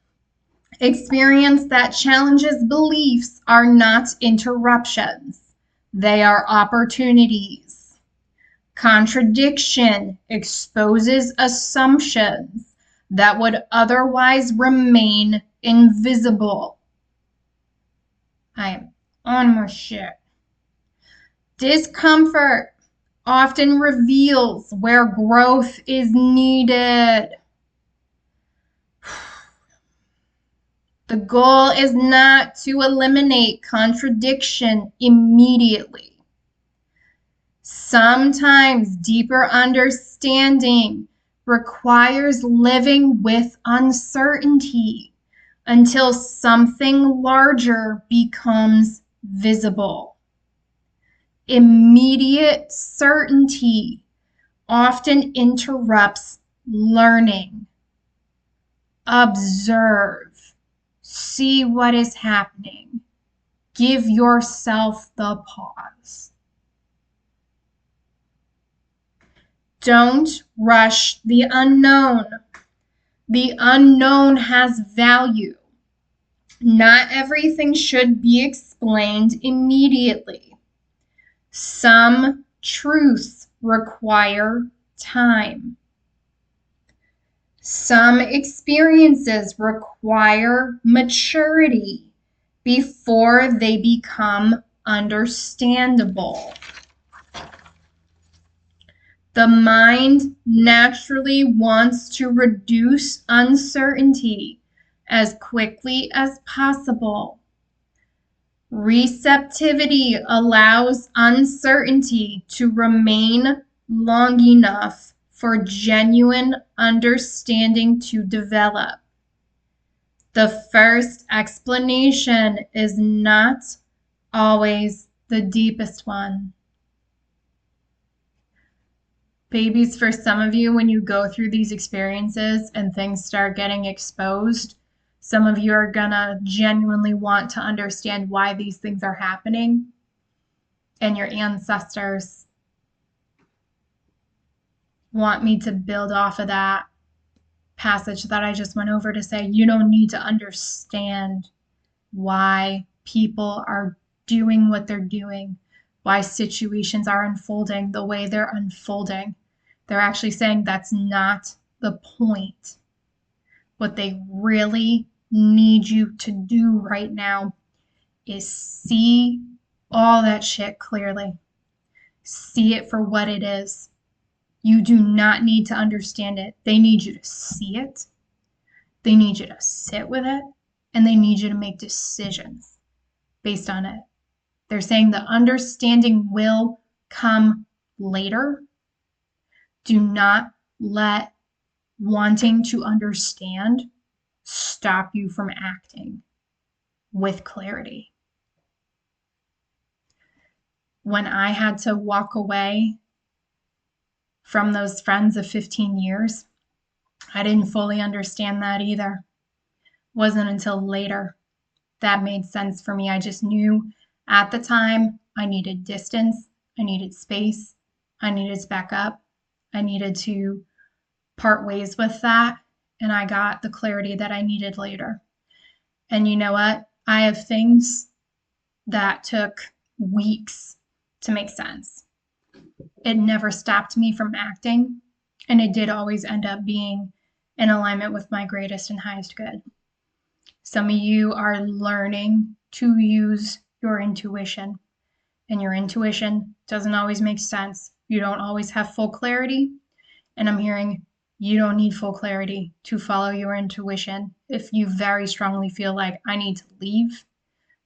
[SPEAKER 1] Experience that challenges beliefs are not interruptions. They are opportunities. Contradiction exposes assumptions that would otherwise remain invisible. I am on my shit. Discomfort often reveals where growth is needed. The goal is not to eliminate contradiction immediately. Sometimes deeper understanding requires living with uncertainty until something larger becomes visible. Immediate certainty often interrupts learning. Observe. See what is happening. Give yourself the pause. Don't rush the unknown. The unknown has value. Not everything should be explained immediately. Some truths require time. Some experiences require maturity before they become understandable. The mind naturally wants to reduce uncertainty as quickly as possible. Receptivity allows uncertainty to remain long enough for genuine understanding to develop. The first explanation is not always the deepest one. Babies, for some of you, when you go through these experiences and things start getting exposed, some of you are gonna genuinely want to understand why these things are happening. And your ancestors want me to build off of that passage that I just went over to say, you don't need to understand why people are doing what they're doing, why situations are unfolding the way they're unfolding. They're actually saying that's not the point. What they really need you to do right now is see all that shit clearly. See it for what it is. You do not need to understand it. They need you to see it. They need you to sit with it. And they need you to make decisions based on it. They're saying the understanding will come later. Do not let wanting to understand stop you from acting with clarity. When I had to walk away from those friends of 15 years, I didn't fully understand that either. Wasn't until later that made sense for me. I just knew at the time I needed distance, I needed space, I needed to back up, I needed to part ways with that, and I got the clarity that I needed later. And you know what? I have things that took weeks to make sense. It never stopped me from acting, and it did always end up being in alignment with my greatest and highest good. Some of you are learning to use your intuition, and your intuition doesn't always make sense. You don't always have full clarity, and I'm hearing you don't need full clarity to follow your intuition. If you very strongly feel like I need to leave,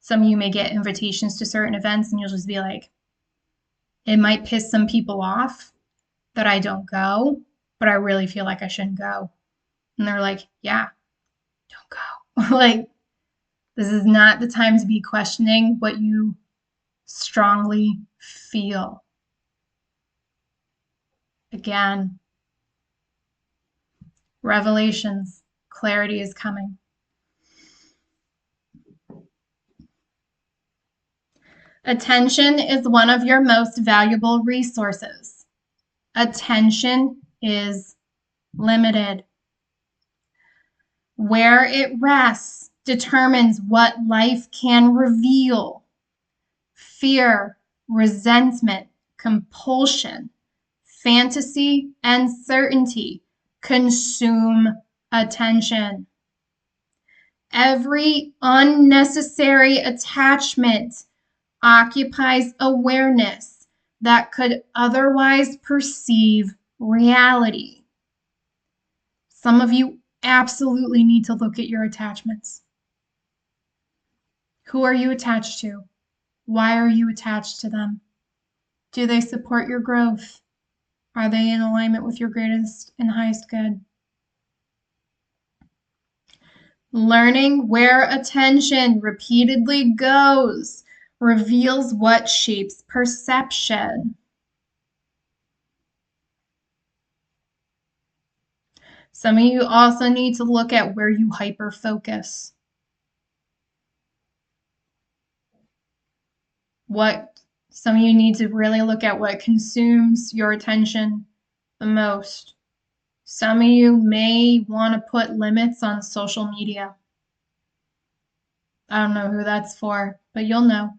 [SPEAKER 1] some of you may get invitations to certain events and you'll just be like, it might piss some people off that I don't go, but I really feel like I shouldn't go. And they're like, yeah, don't go. Like, this is not the time to be questioning what you strongly feel. Again, revelations, clarity is coming. Attention is one of your most valuable resources. Attention is limited. Where it rests determines what life can reveal. Fear, resentment, compulsion, fantasy, and certainty consume attention. Every unnecessary attachment occupies awareness that could otherwise perceive reality. Some of you absolutely need to look at your attachments. Who are you attached to? Why are you attached to them? Do they support your growth? Are they in alignment with your greatest and highest good? Learning where attention repeatedly goes reveals what shapes perception. Some of you also need to look at where you hyper-focus. Some of you need to really look at what consumes your attention the most. Some of you may want to put limits on social media. I don't know who that's for, but you'll know.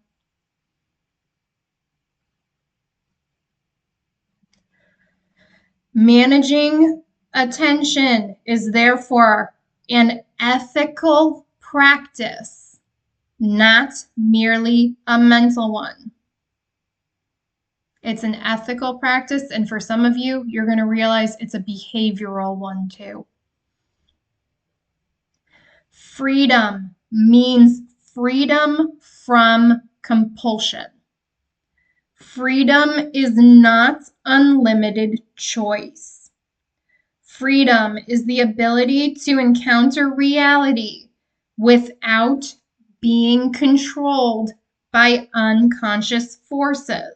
[SPEAKER 1] Managing attention is therefore an ethical practice, not merely a mental one. It's an ethical practice, and for some of you, you're going to realize it's a behavioral one too. Freedom means freedom from compulsion. Freedom is not unlimited choice. Freedom is the ability to encounter reality without being controlled by unconscious forces.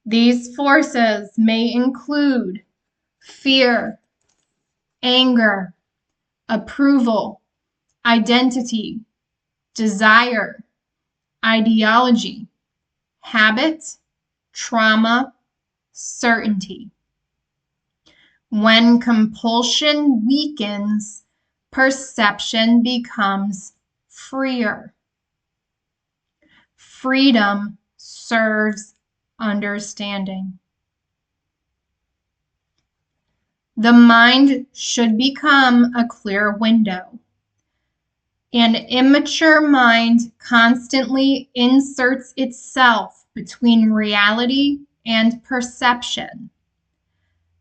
[SPEAKER 1] These forces may include fear, anger, approval, identity, desire, ideology, habit, trauma, certainty. When compulsion weakens, perception becomes freer. Freedom serves understanding. The mind should become a clear window. An immature mind constantly inserts itself between reality and perception.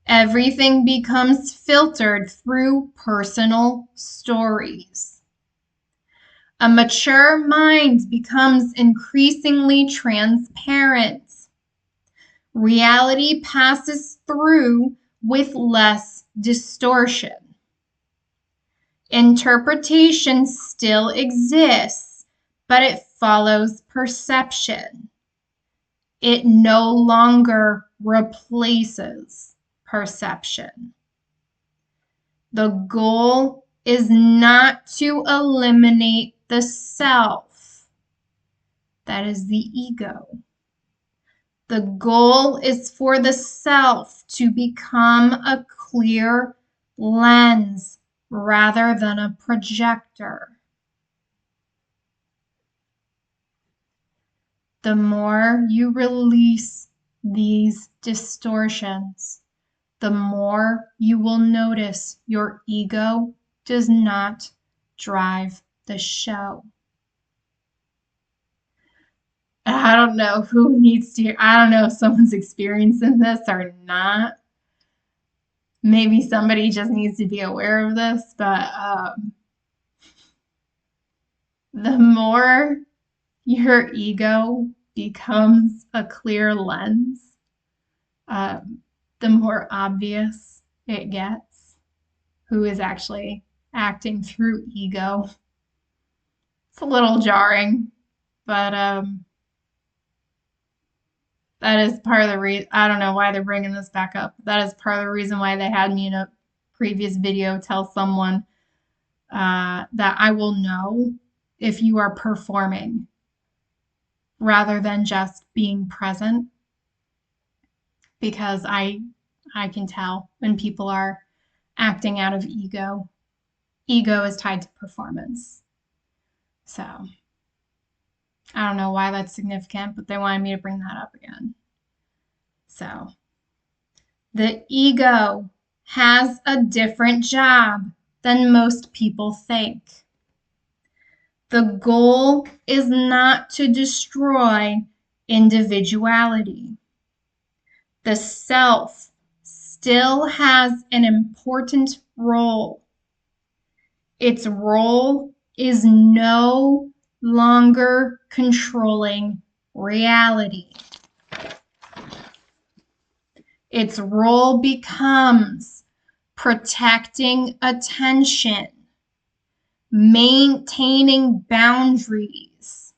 [SPEAKER 1] Everything becomes filtered through personal stories. A mature mind becomes increasingly transparent. Reality passes through with less distortion. Interpretation still exists, but it follows perception. It no longer replaces perception. The goal is not to eliminate the self. That is the ego. The goal is for the self to become a clear lens rather than a projector. The more you release these distortions, the more you will notice your ego does not drive the show. I don't know who needs to hear. I don't know if someone's experiencing this or not. Maybe somebody just needs to be aware of this, but the more your ego becomes a clear lens, the more obvious it gets who is actually acting through ego. It's a little jarring, but that is part of the reason. I don't know why they're bringing this back up. That is part of the reason why they had me in a previous video tell someone that I will know if you are performing rather than just being present, because I can tell when people are acting out of ego. Ego is tied to performance. So I don't know why that's significant, but they wanted me to bring that up again. So the ego has a different job than most people think. The goal is not to destroy individuality. The self still has an important role. Its role is no longer controlling reality. Its role becomes protecting attention, maintaining boundaries,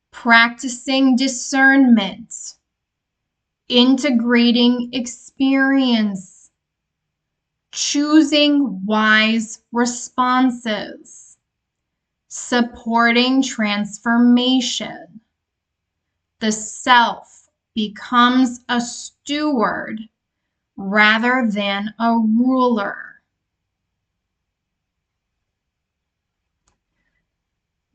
[SPEAKER 1] practicing discernment, integrating experience, choosing wise responses, supporting transformation. The self becomes a steward rather than a ruler.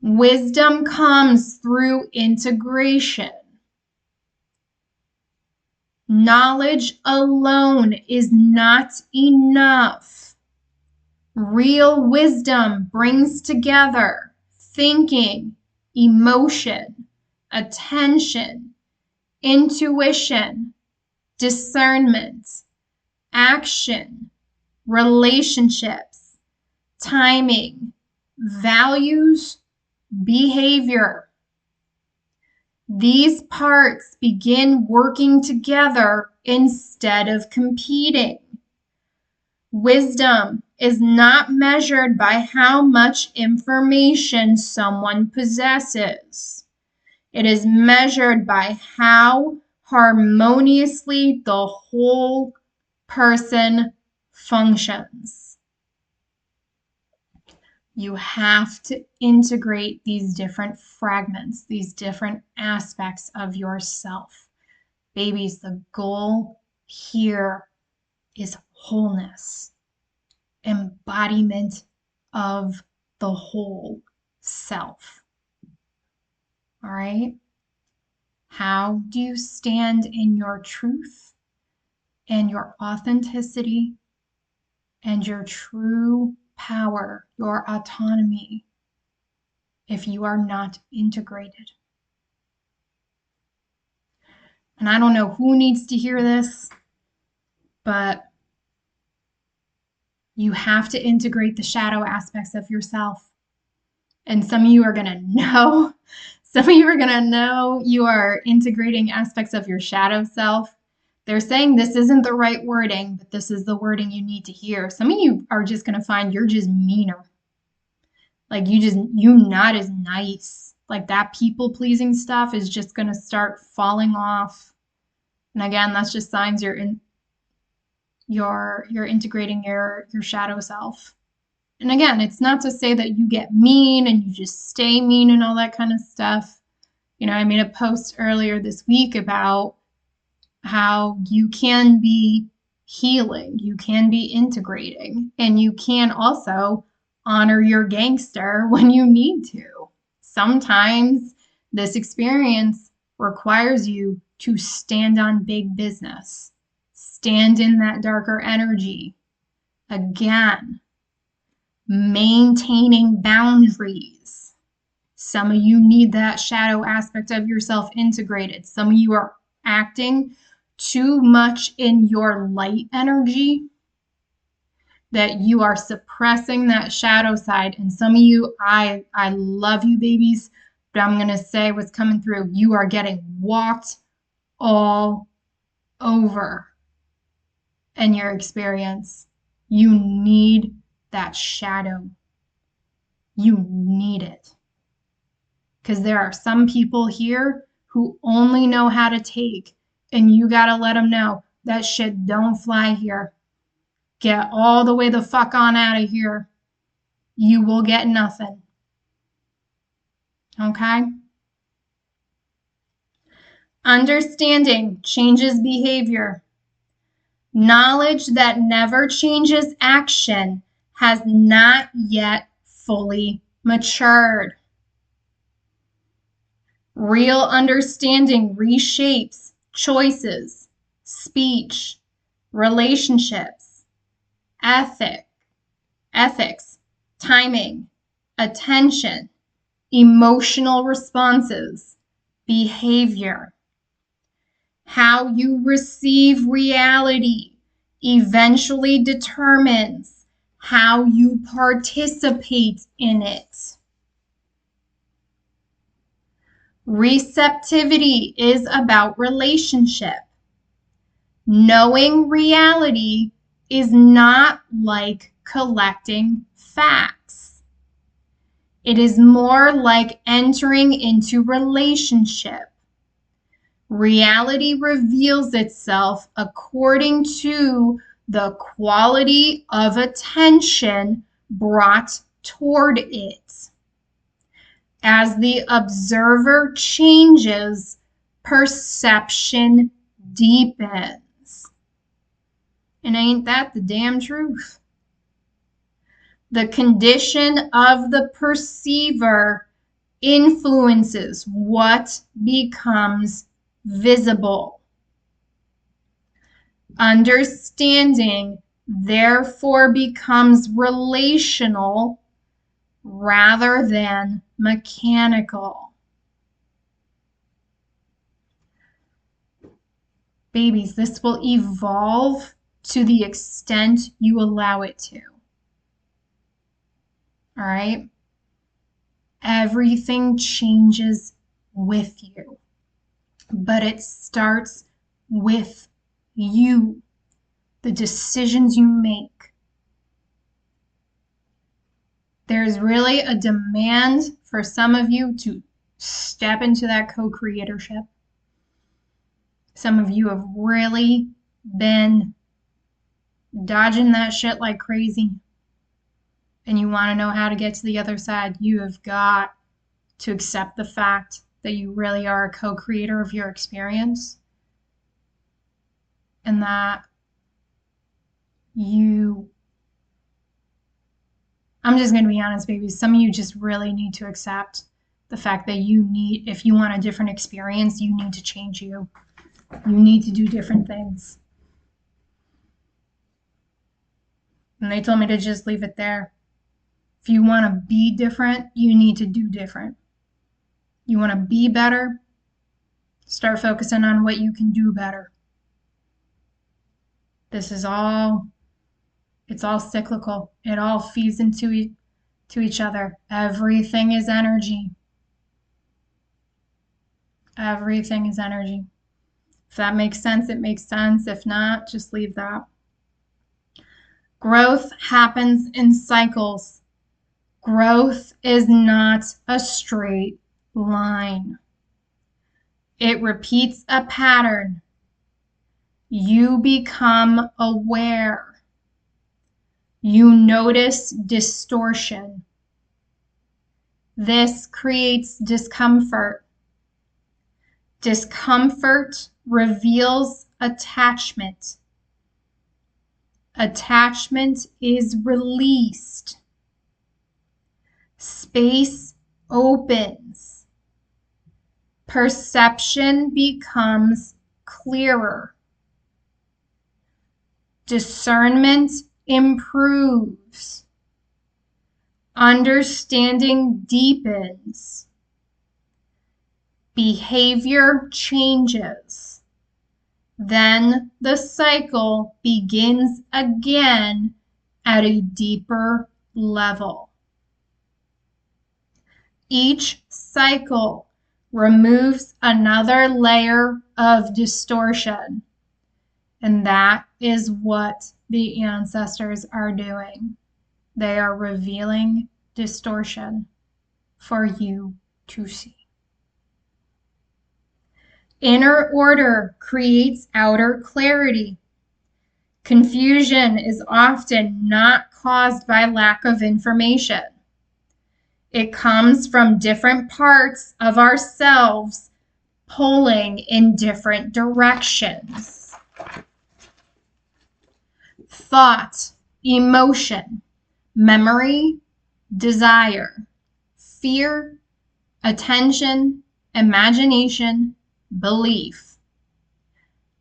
[SPEAKER 1] Wisdom comes through integration. Knowledge alone is not enough. Real wisdom brings together thinking, emotion, attention, intuition, discernment, action, relationships, timing, values, behavior. These parts begin working together instead of competing. Wisdom is not measured by how much information someone possesses. It is measured by how harmoniously the whole person functions. You have to integrate these different fragments, these different aspects of yourself. Babies, the goal here is wholeness, embodiment of the whole self. All right? How do you stand in your truth and your authenticity and your true power, your autonomy, if you are not integrated? And I don't know who needs to hear this, but you have to integrate the shadow aspects of yourself. And some of you are going to know, some of you are going to know you are integrating aspects of your shadow self. They're saying this isn't the right wording, but this is the wording you need to hear. Some of you are just going to find you're just meaner. Like you not as nice. Like that people pleasing stuff is just going to start falling off. And again, that's just signs you're integrating your shadow self. And again, it's not to say that you get mean and you just stay mean and all that kind of stuff. You know, I made a post earlier this week about how you can be healing, you can be integrating, and you can also honor your gangster when you need to. Sometimes this experience requires you to stand on big business, stand in that darker energy. Again, maintaining boundaries. Some of you need that shadow aspect of yourself integrated. Some of you are acting too much in your light energy that you are suppressing that shadow side. And some of you, I love you babies, but I'm going to say what's coming through. You are getting walked all over in your experience. You need that shadow. You need it. Because there are some people here who only know how to take, and you got to let them know that shit don't fly here. Get all the way the fuck on out of here. You will get nothing. Okay? Understanding changes behavior. Knowledge that never changes action has not yet fully matured. Real understanding reshapes choices, speech, relationships, ethics, timing, attention, emotional responses, behavior. How you receive reality eventually determines how you participate in it. Receptivity is about relationship. Knowing reality is not like collecting facts. It is more like entering into relationship. Reality reveals itself according to the quality of attention brought toward it. As the observer changes, perception deepens. And ain't that the damn truth? The condition of the perceiver influences what becomes visible. Understanding therefore becomes relational rather than mechanical. Babies, this will evolve to the extent you allow it to. All right? Everything changes with you, but it starts with you, the decisions you make. There's really a demand for some of you to step into that co-creatorship. Some of you have really been dodging that shit like crazy, and you want to know how to get to the other side. You have got to accept the fact that you really are a co-creator of your experience, and that I'm just going to be honest, baby, some of you just really need to accept The fact that if you want a different experience, you need to change you. You need to do different things. And they told me to just leave it there. If you want to be different, you need to do different. You want to be better, start focusing on what you can do better. This is all, it's all cyclical. It all feeds into each other. Everything is energy. Everything is energy. If that makes sense, it makes sense. If not, just leave that. Growth happens in cycles. Growth is not a straight line. It repeats a pattern. You become aware. You notice distortion. This creates discomfort. Discomfort reveals attachment. Attachment is released. Space opens. Perception becomes clearer. Discernment improves. Understanding deepens. Behavior changes. Then the cycle begins again at a deeper level. Each cycle removes another layer of distortion, and that is what the ancestors are doing. They are revealing distortion for you to see. Inner order creates outer clarity. Confusion is often not caused by lack of information. It comes from different parts of ourselves pulling in different directions. Thought, emotion, memory, desire, fear, attention, imagination, belief.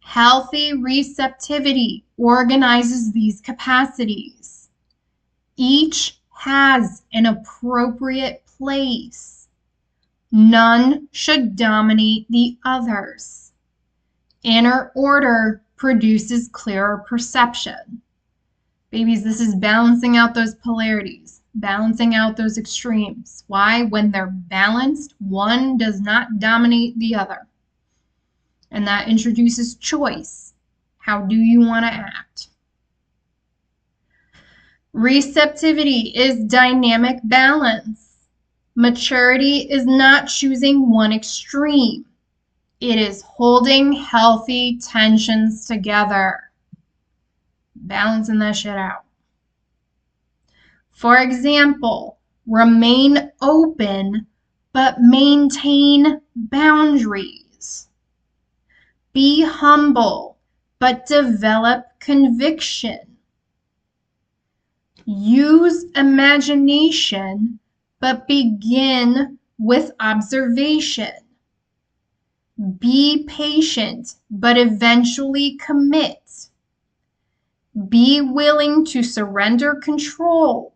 [SPEAKER 1] Healthy receptivity organizes these capacities. Each has an appropriate place. None should dominate the others. Inner order produces clearer perception. Babies, this is balancing out those polarities, balancing out those extremes. Why? When they're balanced, one does not dominate the other. And that introduces choice. How do you want to act? Receptivity is dynamic balance. Maturity is not choosing one extreme. It is holding healthy tensions together. Balancing that shit out. For example, remain open, but maintain boundaries. Be humble, but develop conviction. Use imagination, but begin with observation. Be patient, but eventually commit. Be willing to surrender control,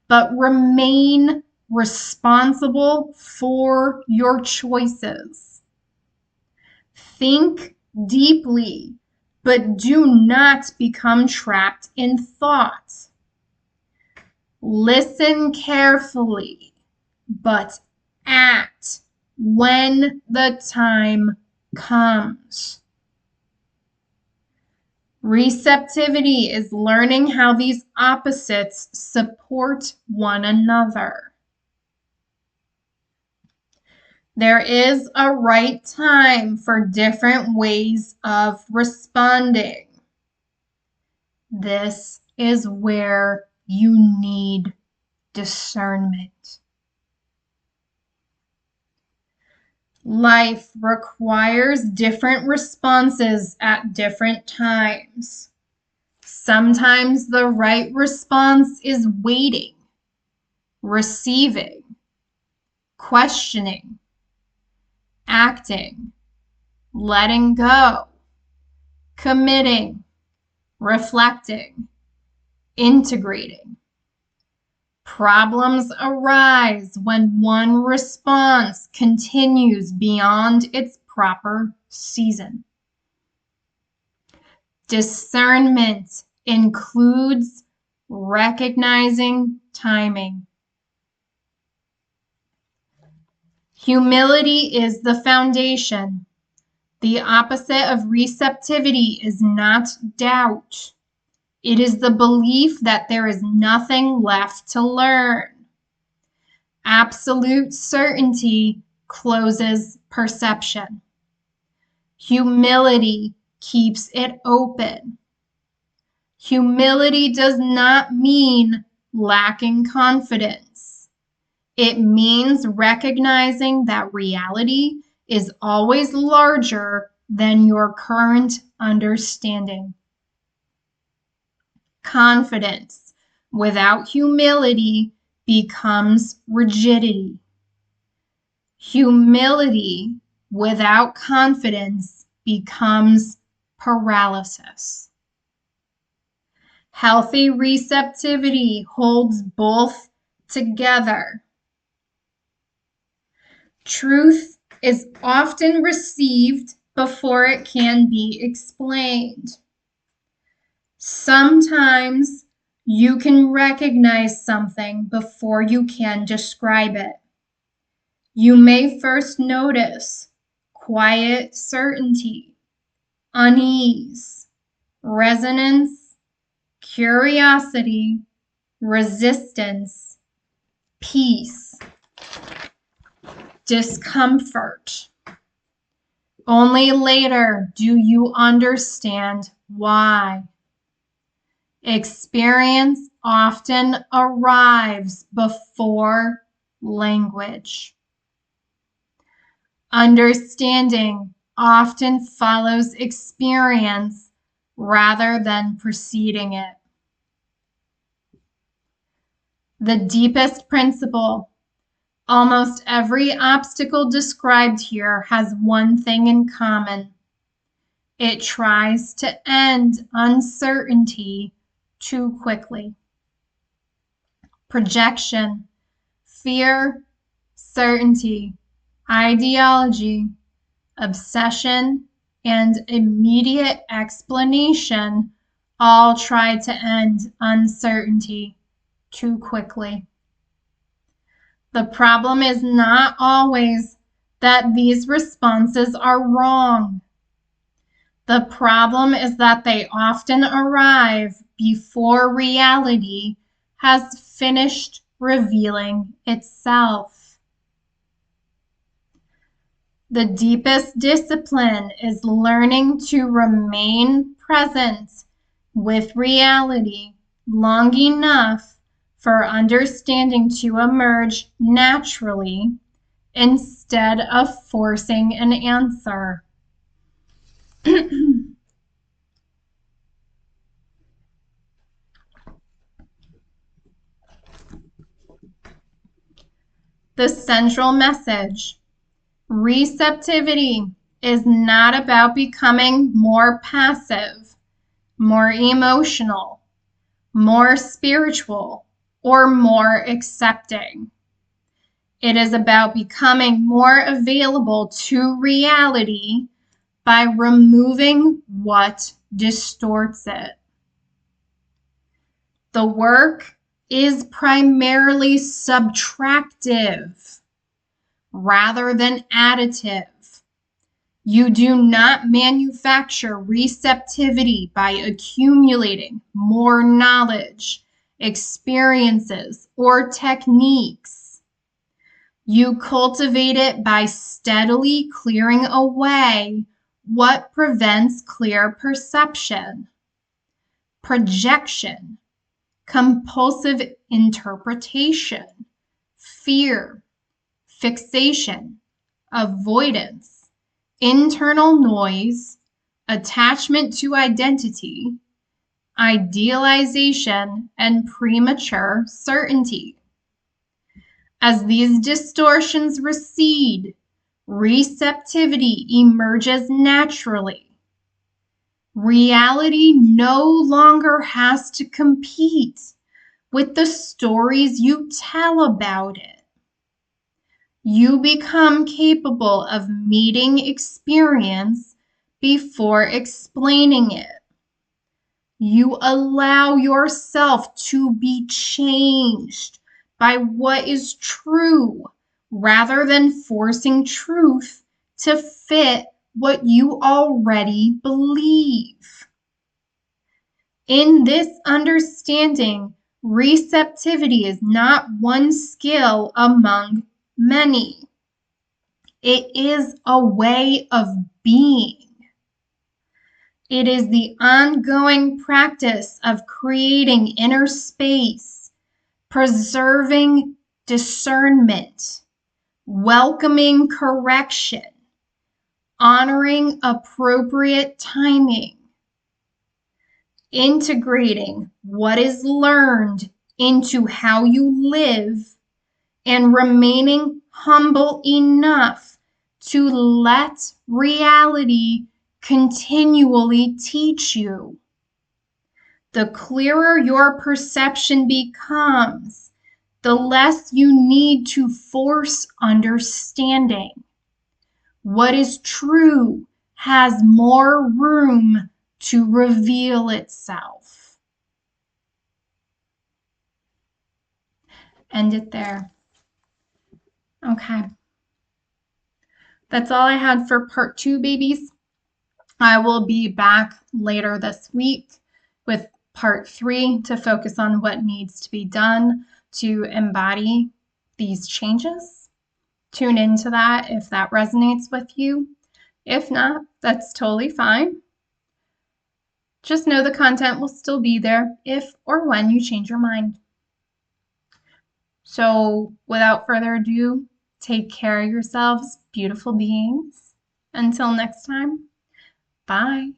[SPEAKER 1] but remain responsible for your choices. Think deeply, but do not become trapped in thought. Listen carefully, but act when the time comes. Receptivity is learning how these opposites support one another. There is a right time for different ways of responding. This is where you need discernment. Life requires different responses at different times. Sometimes the right response is waiting, receiving, questioning, acting, letting go, committing, reflecting, integrating. Problems arise when one response continues beyond its proper season. Discernment includes recognizing timing. Humility is the foundation. The opposite of receptivity is not doubt. It is the belief that there is nothing left to learn. Absolute certainty closes perception. Humility keeps it open. Humility does not mean lacking confidence. It means recognizing that reality is always larger than your current understanding. Confidence without humility becomes rigidity. Humility without confidence becomes paralysis. Healthy receptivity holds both together. Truth is often received before it can be explained. Sometimes you can recognize something before you can describe it. You may first notice quiet certainty, unease, resonance, curiosity, resistance, peace, discomfort. Only later do you understand why. Experience often arrives before language. Understanding often follows experience rather than preceding it. The deepest principle. Almost every obstacle described here has one thing in common. It tries to end uncertainty too quickly. Projection, fear, certainty, ideology, obsession, and immediate explanation all try to end uncertainty too quickly. The problem is not always that these responses are wrong. The problem is that they often arrive before reality has finished revealing itself. The deepest discipline is learning to remain present with reality long enough for understanding to emerge naturally instead of forcing an answer. The central message. Receptivity is not about becoming more passive, more emotional, more spiritual, or more accepting. It is about becoming more available to reality by removing what distorts it. The work is primarily subtractive rather than additive. You do not manufacture receptivity by accumulating more knowledge, experiences, or techniques. You cultivate it by steadily clearing away what prevents clear perception, projection, compulsive interpretation, fear, fixation, avoidance, internal noise, attachment to identity, idealization, and premature certainty. As these distortions recede, receptivity emerges naturally. Reality no longer has to compete with the stories you tell about it. You become capable of meeting experience before explaining it. You allow yourself to be changed by what is true rather than forcing truth to fit what you already believe. In this understanding, receptivity is not one skill among many. It is a way of being. It is the ongoing practice of creating inner space, preserving discernment, welcoming correction, honoring appropriate timing, integrating what is learned into how you live, and remaining humble enough to let reality continually teach you. The clearer your perception becomes, the less you need to force understanding. What is true has more room to reveal itself. End it there. Okay. That's all I had for part 2, babies. I will be back later this week with part 3 to focus on what needs to be done to embody these changes. Tune into that if that resonates with you. If not, that's totally fine. Just know the content will still be there if or when you change your mind. So, without further ado, take care of yourselves, beautiful beings. Until next time, bye.